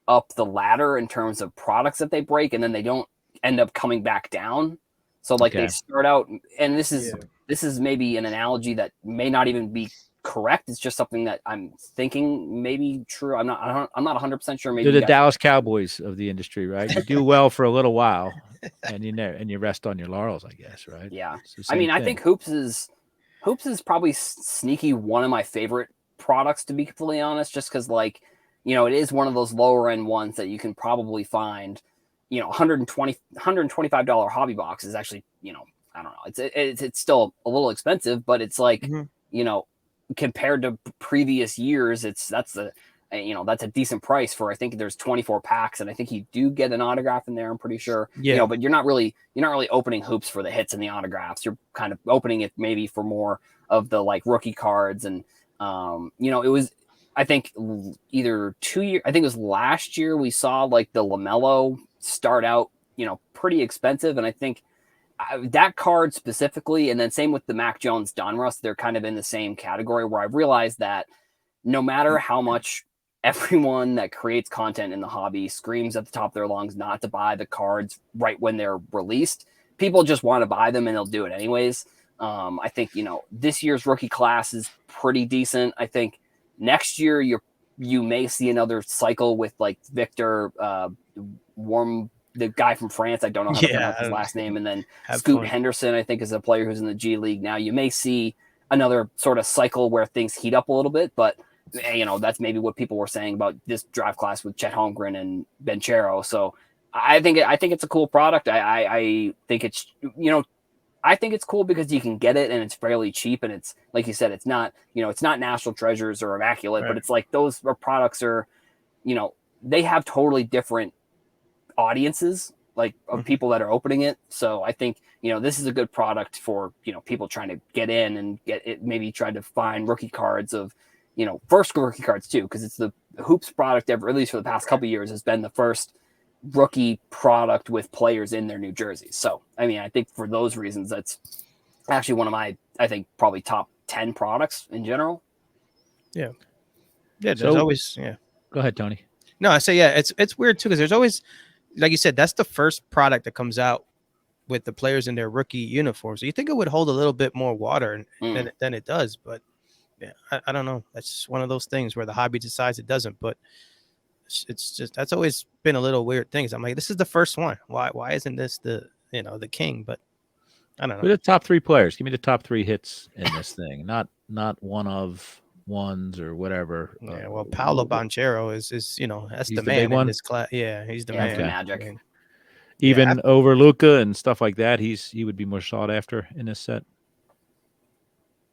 up the ladder in terms of products that they break, and then they don't end up coming back down. So like they Okay. start out, and this is maybe an analogy that may not even be correct. It's just something that I'm thinking maybe true. I'm not 100% sure. Maybe They're you the guys, Dallas Cowboys of the industry, right? You do well for a little while, and you rest on your laurels, I guess, right? yeah. It's the I same mean, I thing. think hoops is probably sneaky one of my favorite products, to be completely honest, just because like, you know, it is one of those lower end ones that you can probably find, you know, $125 hobby box is actually, you know, I don't know, it's still a little expensive, but it's like, Mhm. you know, compared to previous years, you know, that's a decent price for, I think there's 24 packs, and I think you do get an autograph in there, I'm pretty sure. You Yeah. know, but you're not really opening hoops for the hits and the autographs. You're kind of opening it maybe for more of the like rookie cards. And you know, it was, I think either 2 years, I think it was last year, we saw like the LaMelo start out, you know, pretty expensive, and I think that card specifically, and then same with the Mac Jones Donruss, they're kind of in the same category, where I've realized that no matter how much everyone that creates content in the hobby screams at the top of their lungs not to buy the cards right when they're released, people just want to buy them and they'll do it anyways. I think, you know, this year's rookie class is pretty decent. I think next year you may see another cycle with like Victor Warm, the guy from France. I don't know how to Yeah, pronounce his last name. And then have Scoot fun. Henderson, I think, is a player who's in the G League now. You may see another sort of cycle where things heat up a little bit, but you know, that's maybe what people were saying about this draft class with Chet Holmgren and Benchero. So I think it's a cool product. I think it's, you know, I think it's cool because you can get it and it's fairly cheap, and it's like you said, it's not, you know, it's not National Treasures or Immaculate, but Right. it's like those products are, you know, they have totally different audiences, like of people that are opening it. So I think, you know, this is a good product for, you know, people trying to get in and get it, maybe try to find rookie cards of, you know, first rookie cards too, because it's the hoops product ever, at least for the past couple of years, has been the first rookie product with players in their new jerseys. So I mean, I think for those reasons, that's actually one of my, I think, probably top 10 products in general. Yeah. Yeah. There's So always, yeah. go ahead, Tony. No, I say, yeah, it's weird too, because there's always, like you said, that's the first product that comes out with the players in their rookie uniforms. So you think it would hold a little bit more water than it does, but yeah, I don't know. That's just one of those things where the hobby decides it doesn't. But it's just, that's always been a little weird thing. I'm like, this is the first one. Why isn't this the, you know, the king? But I don't Who are know. the top three players? Give me the top three hits in this thing. Not one of ones or whatever. Yeah, well, Paolo Banchero is you know, that's He's the the big man in one? this class. Yeah, he's the Yeah, for man. the Okay. Magic. I mean, Even yeah, over Luca and stuff like that, he would be more sought after in this set.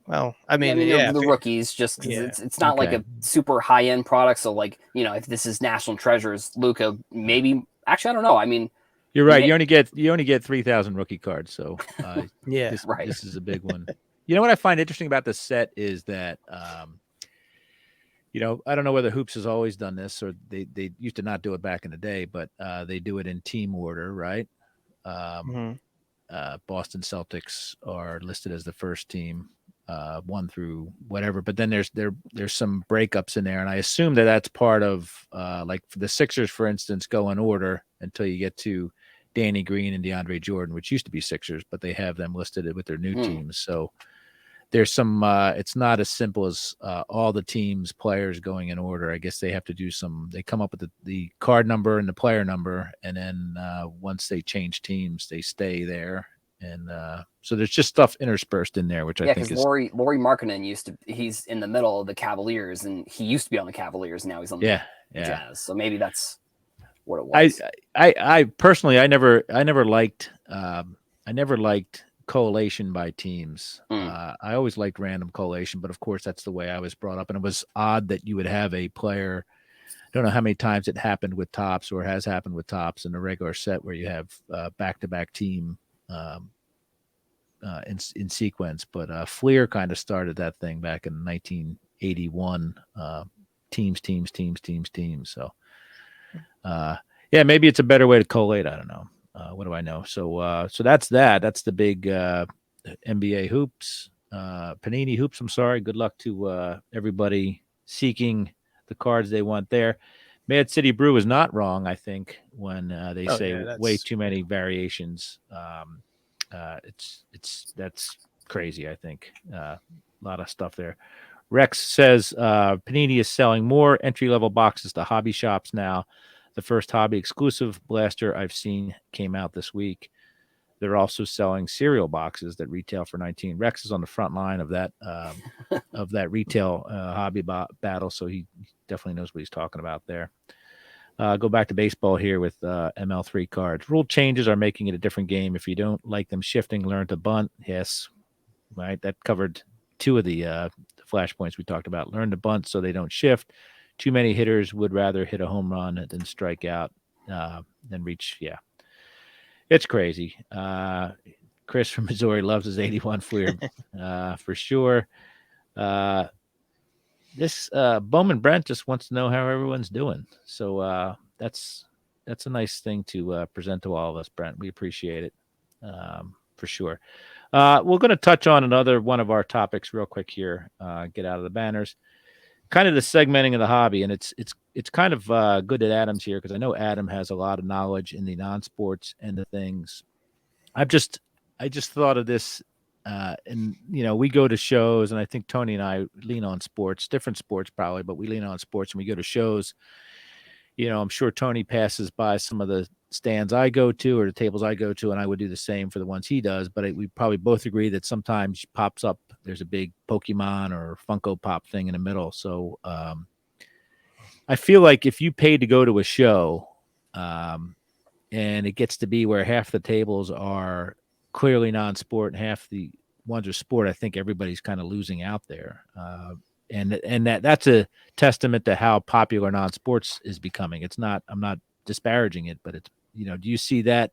well, I I mean, mean, yeah, the rookies, just because yeah. it's not like Okay. a super high end product. So like, you know, if this is National Treasures, Luca, maybe, actually, I don't know. I mean, You're right. You only get 3,000 rookie cards, so Yeah. right. this is a big one. You know what I find interesting about this set is that you know, I don't know whether Hoops has always done this or they used to not do it back in the day, but they do it in team order, right? Um, Mhm. Boston Celtics are listed as the first team, 1 through whatever. But then there's some breakups in there, and I assume that that's part of like for the Sixers, for instance, go in order until you get to Danny Green and DeAndre Jordan, which used to be Sixers, but they have them listed with their new teams. So there's some. It's not as simple as all the teams' players going in order. I guess they have to do some. They come up with the card number and the player number, and then once they change teams, they stay there. And so there's just stuff interspersed in there, which I Yeah, think because is Laurie Markkinen he's in the middle of the Cavaliers, and he used to be on the Cavaliers. Now he's on the yeah. Jazz. So maybe that's what it I was. I personally I never liked collation by teams. I always liked random collation, but of course that's the way I was brought up, and it was odd that you would have a player. I don't know how many times it happened with Tops or has happened with Tops in a regular set where you have back-to-back team in sequence, but Fleer kind of started that thing back in 1981. Teams. So yeah, maybe it's a better way to collate. I don't know. What do I know? So that's that. That's the big NBA hoops, Panini hoops. I'm sorry. Good luck to everybody seeking the cards they want there. Mad City Brew is not wrong, I think, when they say way too many variations. That's crazy. I think a lot of stuff there. Rex says Panini is selling more entry level boxes to hobby shops now. The first hobby exclusive blaster I've seen came out this week. They're also selling cereal boxes that retail for 19. Rex is on the front line of that retail hobby battle, so he definitely knows what he's talking about there. Go back to baseball here with ML3 cards. Rule changes are making it a different game. If you don't like them shifting, learn to bunt. Yes, right. That covered two of the flashpoints we talked about. Learn to bunt so they don't shift. Too many hitters would rather hit a home run than strike out than reach. Yeah, it's crazy. Chris from Missouri loves his 81 Fleer for sure. This Bowman Brent just wants to know how everyone's doing. So that's a nice thing to present to all of us, Brent. We appreciate it for sure. We're going to touch on another one of our topics real quick here. Get out of the banners. Kind of the segmenting of the hobby, and it's kind of good that Adam's here because I know Adam has a lot of knowledge in the non-sports end of things. I just thought of this, and we go to shows, and I think Tony and I lean on sports, different sports probably, but we lean on sports, and we go to shows. I'm sure Tony passes by some of the stands I go to or the tables I go to, and I would do the same for the ones he does. But we probably both agree that sometimes pops up, there's a big Pokemon or Funko Pop thing in the middle. So I feel like if you paid to go to a show, and it gets to be where half the tables are clearly non-sport and half the ones are sport, I think everybody's kind of losing out there. And that's a testament to how popular non-sports is becoming. I'm not disparaging it, but it's, do you see that?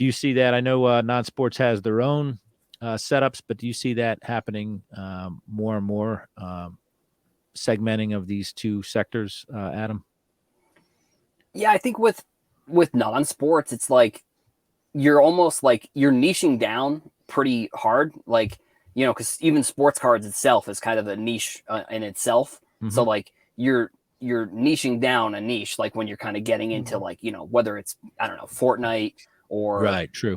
I know non-sports has their own setups, but do you see that happening more and more, segmenting of these two sectors, Adam? Yeah, I think with non-sports, it's like you're almost like you're niching down pretty hard, like because even sports cards itself is kind of a niche in itself. Mm-hmm. So like you're niching down a niche, like when you're kind of getting into like whether it's I don't know Fortnite or right, true,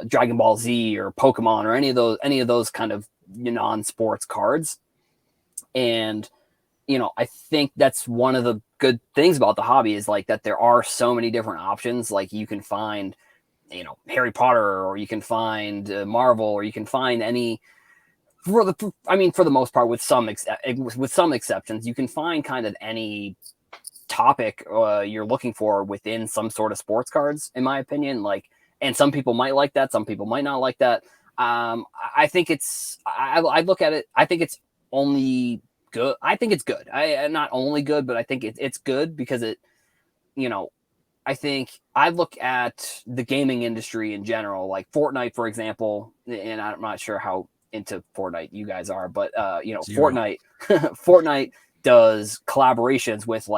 Dragon Ball Z or Pokemon or any of those kind of non-sports cards, and I think that's one of the good things about the hobby is like that there are so many different options. Like you can find, Harry Potter, or you can find Marvel, or you can find any. For the most part, with some exceptions, you can find kind of any topic you're looking for within some sort of sports cards, in my opinion. Like, and some people might like that, some people might not like that. I think it's. I look at it. I think it's only good. I think it's good. I not only good, but I think it's good because it, I think I look at the gaming industry in general, like Fortnite, for example, and I'm not sure how into Fortnite you guys are, but Zero. Fortnite does collaborations with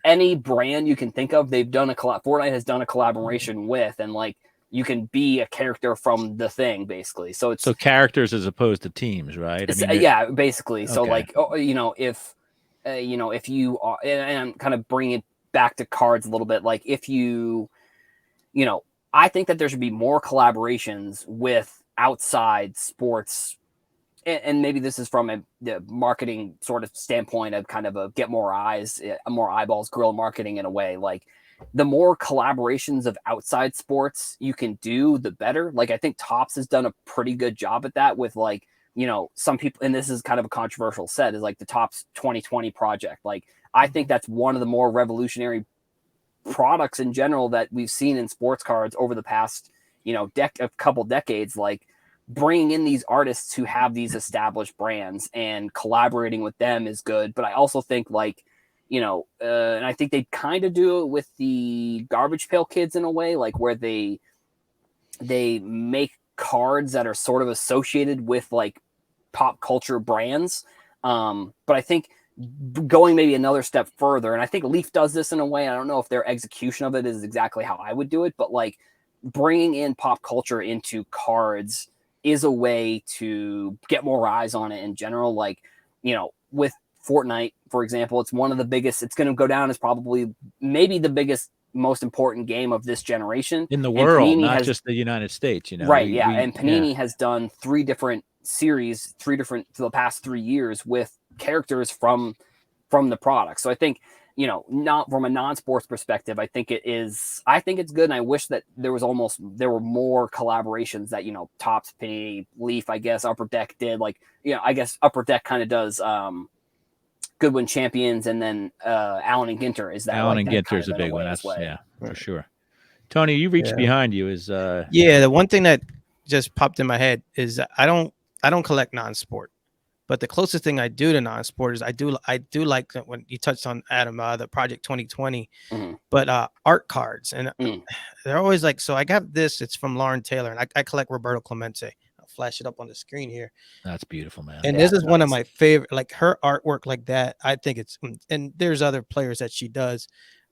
any brand you can think of. They've done Fortnite has done a collaboration with, and like you can be a character from the thing, basically. So it's characters as opposed to teams, right? yeah, basically. Okay. So like, if you are, and I'm kind of bringing it back to cards a little bit, like if I think that there should be more collaborations with outside sports, and maybe this is from the marketing sort of standpoint of kind of a get more eyes, more eyeballs, guerrilla marketing in a way. Like the more collaborations of outside sports you can do, the better. Like I think Topps has done a pretty good job at that with like, some people, and this is kind of a controversial set, is like the Topps 2020 project. Like I think that's one of the more revolutionary products in general that we've seen in sports cards over the past, a couple decades. Like bringing in these artists who have these established brands and collaborating with them is good. But I also think like, and I think they kind of do it with the Garbage Pail Kids in a way, like where they make cards that are sort of associated with like pop culture brands. But I think going maybe another step further, and I think Leaf does this in a way. I don't know if their execution of it is exactly how I would do it, but like bringing in pop culture into cards is a way to get more eyes on it in general. Like, with Fortnite, for example, it's one of the biggest, it's going to go down as probably maybe the biggest, most important game of this generation in the and world, Panini not has just the United States. right, yeah, We and Panini has done 3 different series, 3 different for the past 3 years with characters from the product. So I think, not from a non-sports perspective, I think it's good. And I wish that there were more collaborations that, Topps, Panini, Leaf, I guess Upper Deck did. Like, I guess Upper Deck kind of does Goodwin Champions, and then Allen and Ginter is that Allen like and that Ginter kind is of a in a big one. way as That's well. for Right. sure. Tony, you reached Yeah. behind you is Yeah, the one thing that just popped in my head is I don't collect non-sport, but the closest thing I do to non-sport is I do like when you touched on Adam, the Project 2020, Mhm. but art cards, and Mm. they're always like, so I got this, it's from Lauren Taylor, and I collect Roberto Clemente. I'll flash it up on the screen here. that's beautiful, man. And Yeah, this is one of nice. my favorite, like her artwork like that. I think and there's other players that she does,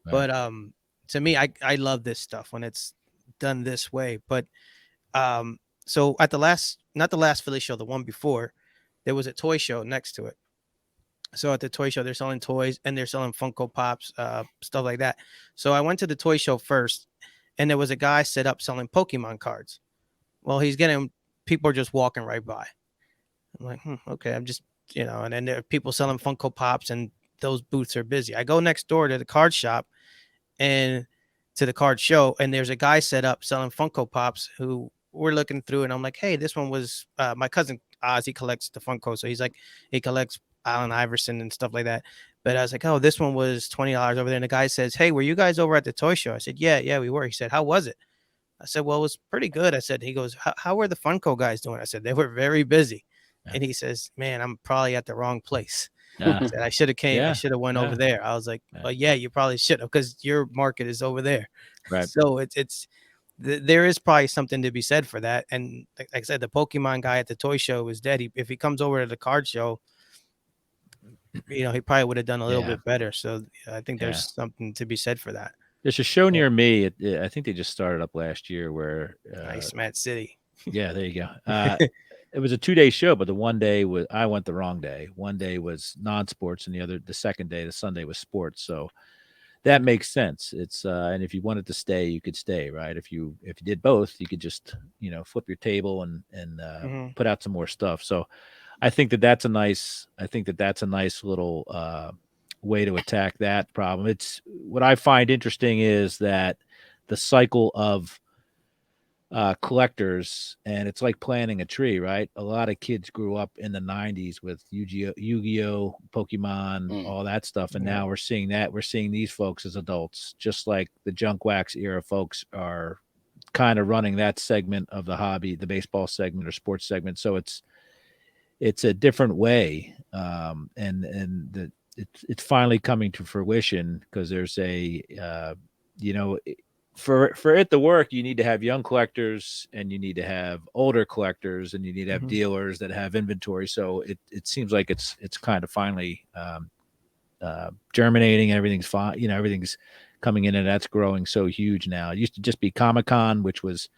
Right. but to me, I love this stuff when it's done this way. But so at not the last Philly show, the one before, there was a toy show next to it. So at the toy show, they're selling toys and they're selling Funko Pops, stuff like that. So I went to the toy show first, and there was a guy set up selling Pokemon cards. Well, people are just walking right by. I'm like, okay, I'm just, and then there are people selling Funko Pops, and those booths are busy. I go next door to the card shop and to the card show, and there's a guy set up selling Funko Pops who we're looking through, and I'm like, hey, this one was my cousin Oz. He collects the Funko, so he collects Allen Iverson and stuff like that. But I was like, oh, this one was $20 over there, and the guy says, hey, were you guys over at the toy show? I said, yeah, we were. He said, how was it? I said, well, it was pretty good. I said, he goes, how were the Funko guys doing? I said, they were very busy. Yeah. And he says, man, I'm probably at the wrong place. Yeah. Said, I should have came. I Yeah. should have went Yeah. over there. I was like, Yeah. well, yeah, you probably should have, because your market is over there. Right. So there is probably something to be said for that. And like I said, the Pokemon guy at the toy show is dead. If he comes over to the card show, he probably would have done a little Yeah. bit better. So I think Yeah. there's something to be said for that. There's a show near me. I think they just started up last year where Nice, Matt City. yeah, there you go. It was a 2-day show, but the one day I went the wrong day. One day was non-sports, and the second day, the Sunday, was sports. So that makes sense. It's and if you wanted to stay, you could stay, right? If you did both, you could just flip your table and put out some more stuff. So I think that's a nice little way to attack that problem. It's what I find interesting is that the cycle of collectors, and it's like planting a tree, right? A lot of kids grew up in the 90s with Yu-Gi-Oh, Pokemon, all that stuff, and now we're seeing these folks as adults, just like the junk wax era folks are kind of running that segment of the hobby, the baseball segment or sports segment. So it's a different way, and it's finally coming to fruition, because there's for it to work, you need to have young collectors, and you need to have older collectors, and you need to have dealers that have inventory. So it seems like it's kind of finally germinating. Everything's fine. Everything's coming in, and that's growing so huge now. It used to just be Comic-Con, which was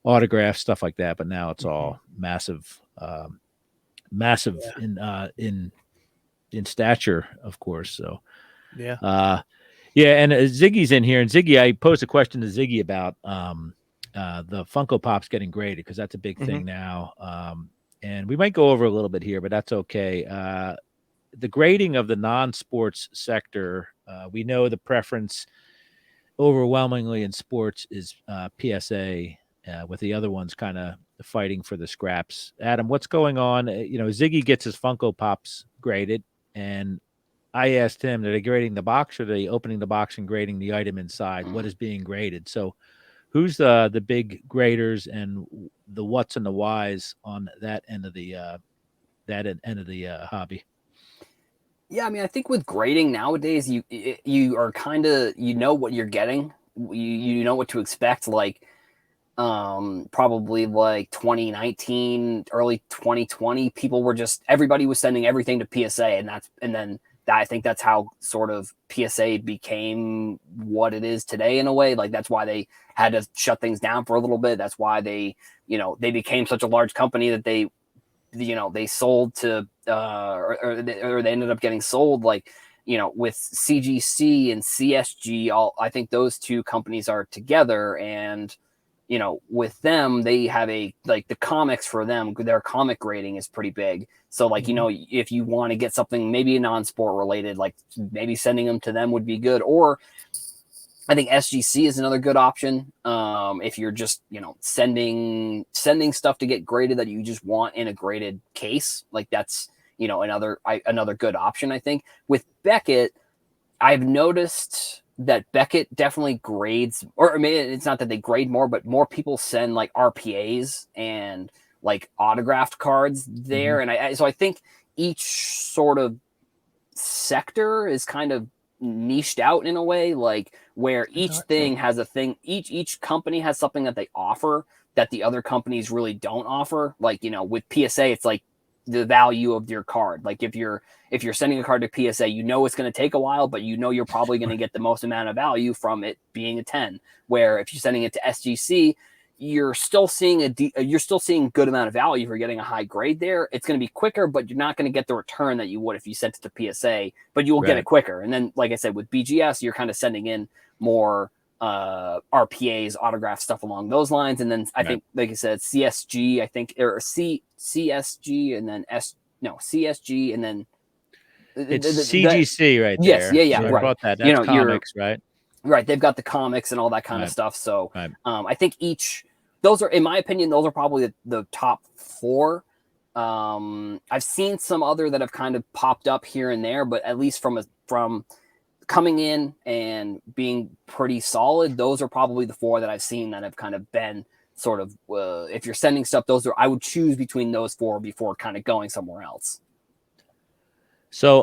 autographs, stuff like that, but now it's all massive in stature, of course. So and Ziggy's in here, and Ziggy, I posed a question to Ziggy about the Funko Pops getting graded, because that's a big thing now. And we might go over a little bit here, but that's okay. The grading of the non-sports sector, we know the preference overwhelmingly in sports is PSA, with the other ones kind of fighting for the scraps. Adam, what's going on? Ziggy gets his Funko Pops graded, and I asked him, are they grading the box, or are they opening the box and grading the item inside? What is being graded? So who's the big graders, and the what's and the whys on that end of the hobby? Yeah, I mean, I think with grading nowadays, you are kind of, what you're getting. You know what to expect. Like probably like 2019, early 2020, everybody was sending everything to PSA, and then I think that's how sort of PSA became what it is today in a way. Like that's why they had to shut things down for a little bit. That's why they became such a large company that they sold to or they ended up getting sold, like with CGC and CSG. I think those two companies are together, and with them, they have the comics for them, their comic rating is pretty big. So like, if you want to get something maybe non-sport related, like maybe sending them to them would be good. Or I think SGC is another good option. If you're just, sending stuff to get graded that you just want in a graded case, like that's, another good option. I think with Beckett, I've noticed that Beckett definitely grades, or I mean, it's not that they grade more, but more people send like RPAs and like autographed cards there. And so I think each sort of sector is kind of niched out in a way, like where each thing has a thing, each company has something that they offer that the other companies really don't offer. Like, with PSA, it's like the value of your card. Like if you're sending a card to PSA, it's going to take a while, but you're probably going to get the most amount of value from it being a 10. Where if you're sending it to SGC, you're still seeing good amount of value for getting a high grade there. It's going to be quicker, but you're not going to get the return that you would if you sent it to PSA, but you will get it quicker. And then, like I said, with BGS, you're kind of sending in more RPAs, autograph stuff along those lines. And then I think, like I said, CSG, I think, or CSG, and then CSG, and then it's CGC right there. Yes, yeah, so right. About that. That's comics, right? Right. They've got the comics and all that kind of stuff. So I think those are, in my opinion, those are probably the top 4. I've seen some other that have kind of popped up here and there, but at least from coming in and being pretty solid, those are probably the 4 that I've seen that have kind of been sort of, if you're sending stuff, I would choose between those 4 before kind of going somewhere else. So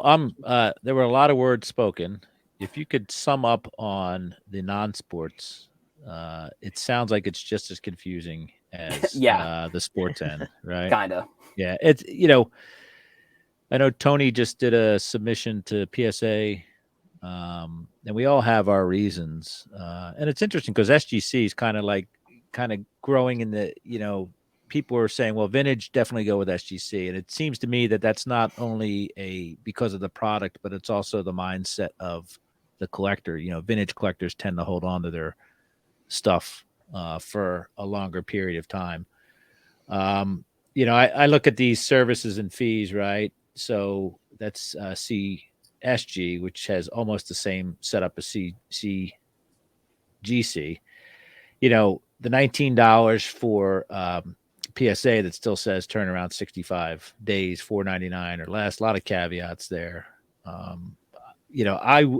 there were a lot of words spoken. If you could sum up on the non-sports, it sounds like it's just as confusing as the sports end, right? Kind of. Yeah, it's I know Tony just did a submission to PSA, and we all have our reasons. And it's interesting because SGC is kind of growing in the people are saying, well, vintage, definitely go with SGC. And it seems to me that that's not only because of the product, but it's also the mindset of the collector. Vintage collectors tend to hold on to their stuff for a longer period of time. I look at these services and fees, right? So that's CSG, which has almost the same setup as CGC. The $19 for PSA that still says turnaround 65 days, $4.99 or less. A lot of caveats there. I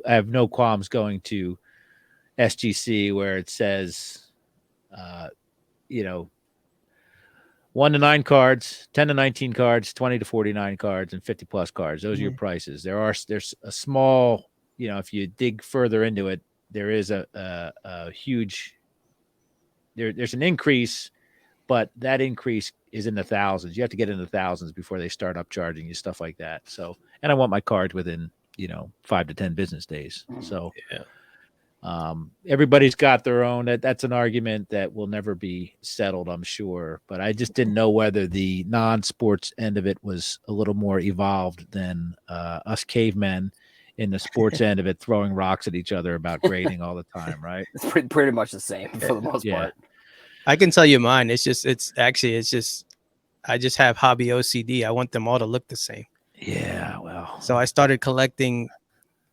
have no qualms going to SGC where it says, 1 to 9 cards, 10 to 19 cards, 20 to 49 cards, and 50 plus cards. Those are your prices. There's a small, if you dig further into it, there is a huge, there's an increase, but that increase is in the thousands. You have to get in the thousands before they start upcharging you, stuff like that. So, and I want my cards within, 5 to 10 business days. So, everybody's got their own. That's an argument that will never be settled, I'm sure. But I just didn't know whether the non-sports end of it was a little more evolved than us cavemen in the sports end of it, throwing rocks at each other about grading all the time, right? It's pretty much the same for the most part. I can tell you mine. I just have hobby OCD. I want them all to look the same. Yeah, well. So I started collecting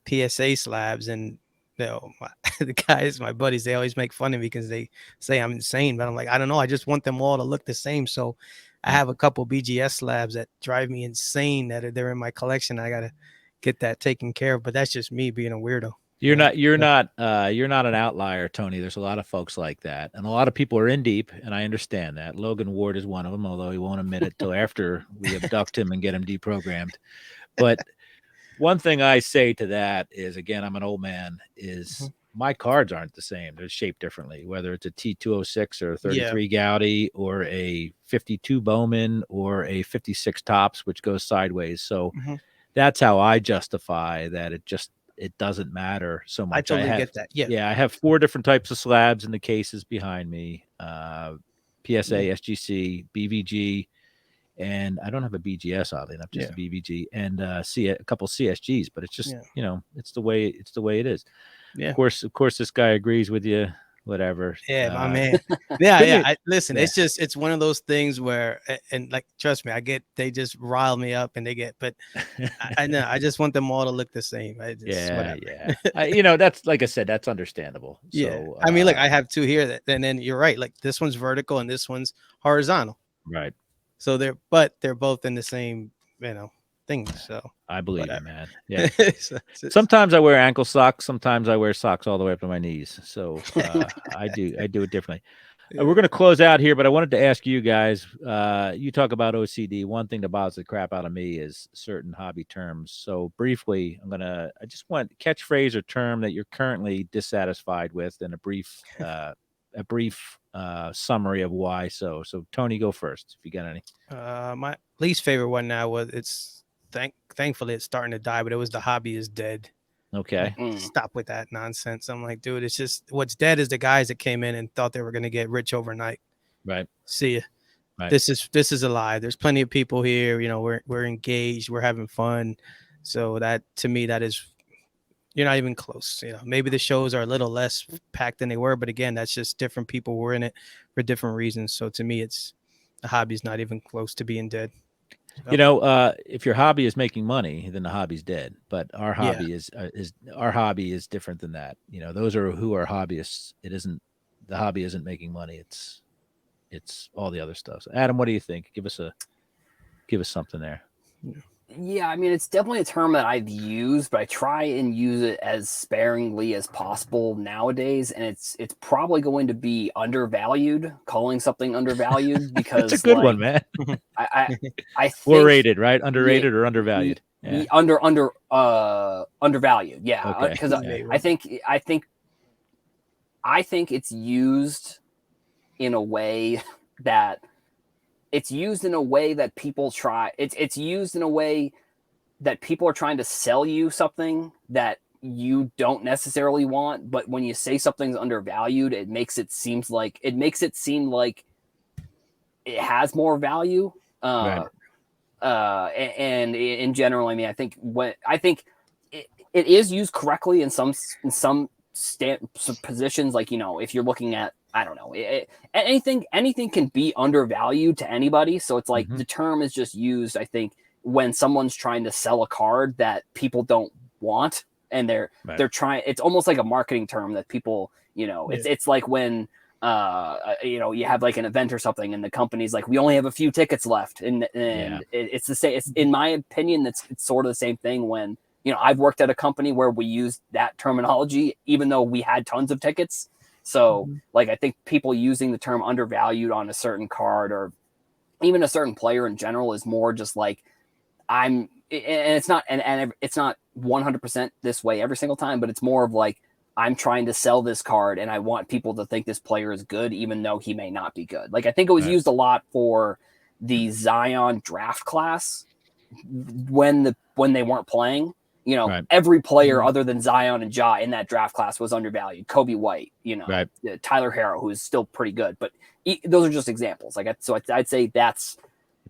PSA slabs, and the guys, my buddies, they always make fun of me because they say I'm insane. But I'm like, I don't know. I just want them all to look the same. So I have a couple BGS slabs that drive me insane that they're in my collection. I gotta get that taken care of. But that's just me being a weirdo. You're not an outlier, Tony. There's a lot of folks like that, and a lot of people are in deep, and I understand that. Logan Ward is one of them, although he won't admit it till after we abduct him and get him deprogrammed. But one thing I say to that is, again, I'm an old man, is my cards aren't the same. They're shaped differently, whether it's a T206 or a 33 Gaudy or a 52 Bowman or a 56 Tops, which goes sideways. So that's how I justify that. It doesn't matter so I much. totally get that. Yeah. I have 4 different types of slabs in the cases behind me. PSA, Yeah. SGC, BVG, and I don't have a BGS oddly enough, just Yeah. a BVG and a couple CSGs, but it's just, Yeah. it's the way it is. Yeah. Of course this guy agrees with you, whatever. Yeah, my man. Yeah, Give yeah. me Listen, yeah. it's one of those things where, and like, trust me, they just rile me up, and but I know, I just want them all to look the same. I just Yeah, whatever. yeah. That's like I said, that's understandable. Yeah, So, I mean, look, I have two here, and then you're right. Like this one's vertical, and this one's horizontal. right. So they're both in the same, thing. So I believe you, whatever. man. Yeah. It's Sometimes I wear ankle socks. Sometimes I wear socks all the way up to my knees. So I do it differently. We're yeah. going to close out here, but I wanted to ask you guys. You talk about OCD. One thing that bothers the crap out of me is certain hobby terms. So briefly, I just want catchphrase or term that you're currently dissatisfied with, and a brief summary of why. So Tony, go first if you got any. My least favorite one now was thankfully it's starting to die, but it was the hobby is dead. Like, Okay. stop with that nonsense. I'm like, dude, it's just what's dead is the guys that came in and thought they were going to get rich overnight. Right. See ya. Right. This is a lie. There's plenty of people here. We're engaged. We're having fun. So that, to me, that is, you're not even close. Maybe the shows are a little less packed than they were, but again, that's just different people were in it for different reasons. So to me, the hobby's not even close to being dead. If your hobby is making money, then the hobby's dead. But our Yeah. hobby is different than that. Those are who are hobbyists. It isn't the hobby isn't making money. It's all the other stuff. So Adam, what do you think? Give us something there. Yeah, I mean, it's definitely a term that I've used, but I try and use it as sparingly as possible nowadays. And it's probably going to be undervalued, calling something undervalued, That's a because good one, like man. I think Overrated, right? yeah, Underrated or undervalued? Yeah. undervalued. Yeah, Okay. because Yeah. I think it's used in a way that it's used in a way that people are trying to sell you something that you don't necessarily want, but when you say something's undervalued, it makes it seem like it has more value. Right. And in general, I mean, I think it is used correctly in some positions. Like, if you're looking at, I don't know, anything can be undervalued to anybody. So it's like the term is just used, I think, when someone's trying to sell a card that people don't want, and they're trying. It's almost like a marketing term that people, it's like when you have like an event or something, and the company's like, we only have a few tickets left, and it's the same. It's, in my opinion, it's sort of the same thing when, I've worked at a company where we used that terminology even though we had tons of tickets. So like, I think people using the term undervalued on a certain card, or even a certain player in general, is more just like, and it's not 100% this way every single time, but it's more of like, I'm trying to sell this card and I want people to think this player is good, even though he may not be good. Like, I think it was used a lot for the Zion draft class when they weren't playing. Every player other than Zion and Ja in that draft class was undervalued. Kobe White, Tyler Harrow, who is still pretty good, but those are just examples. Like, so I'd say that's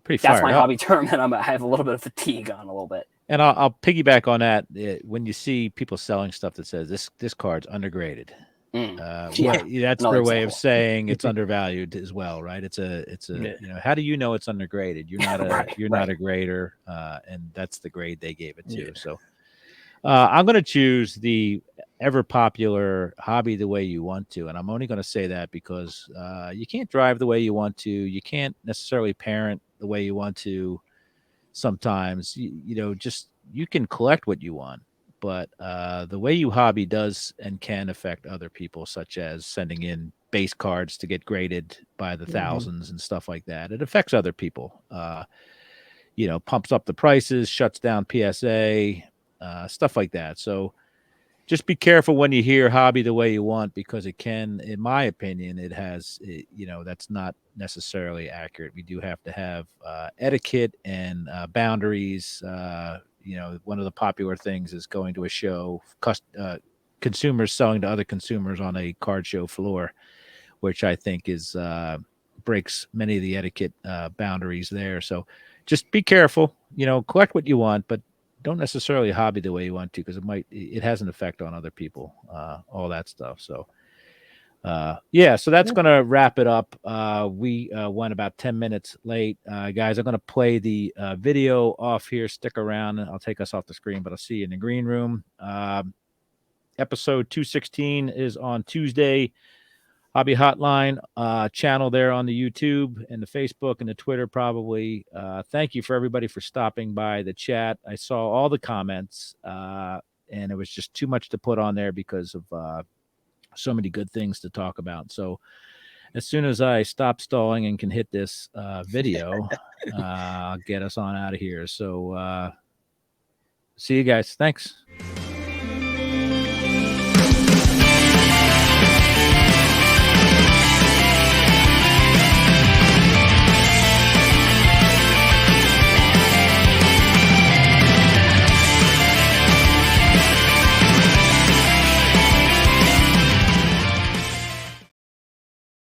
my hobby term that I have a little bit of fatigue on, a little bit. And I'll piggyback on that. When you see people selling stuff that says this card's undergraded, that's their way of saying it's undervalued as well, right? It's a how do you know it's undergraded? You're not not a grader, and that's the grade they gave it to. So I'm going to choose the ever popular hobby the way you want to, and I'm only going to say that because you can't drive the way you want to. You can't necessarily parent the way you want to. Sometimes just you can collect what you want, but the way you hobby does and can affect other people, such as sending in base cards to get graded by the thousands and stuff like that. It affects other people. Pumps up the prices, shuts down PSA, stuff like that. So just be careful when you hear hobby the way you want, because it can, in my opinion, that's not necessarily accurate. We do have to have etiquette and boundaries, one of the popular things is going to a show, consumers selling to other consumers on a card show floor, which I think is breaks many of the etiquette boundaries there. So just be careful. Collect what you want, but don't necessarily hobby the way you want to, because it has an effect on other people. All that stuff. So. So that's going to wrap it up. We went about 10 minutes late. Guys, I'm going to play the video off here. Stick around. I'll take us off the screen, but I'll see you in the green room. Episode 216 is on Tuesday. Hobby Hotline channel there on the YouTube and the Facebook and the Twitter probably. Thank you for everybody for stopping by the chat. I saw all the comments, and it was just too much to put on there because of so many good things to talk about. So as soon as I stop stalling and can hit this video, I'll get us on out of here. So see you guys. Thanks.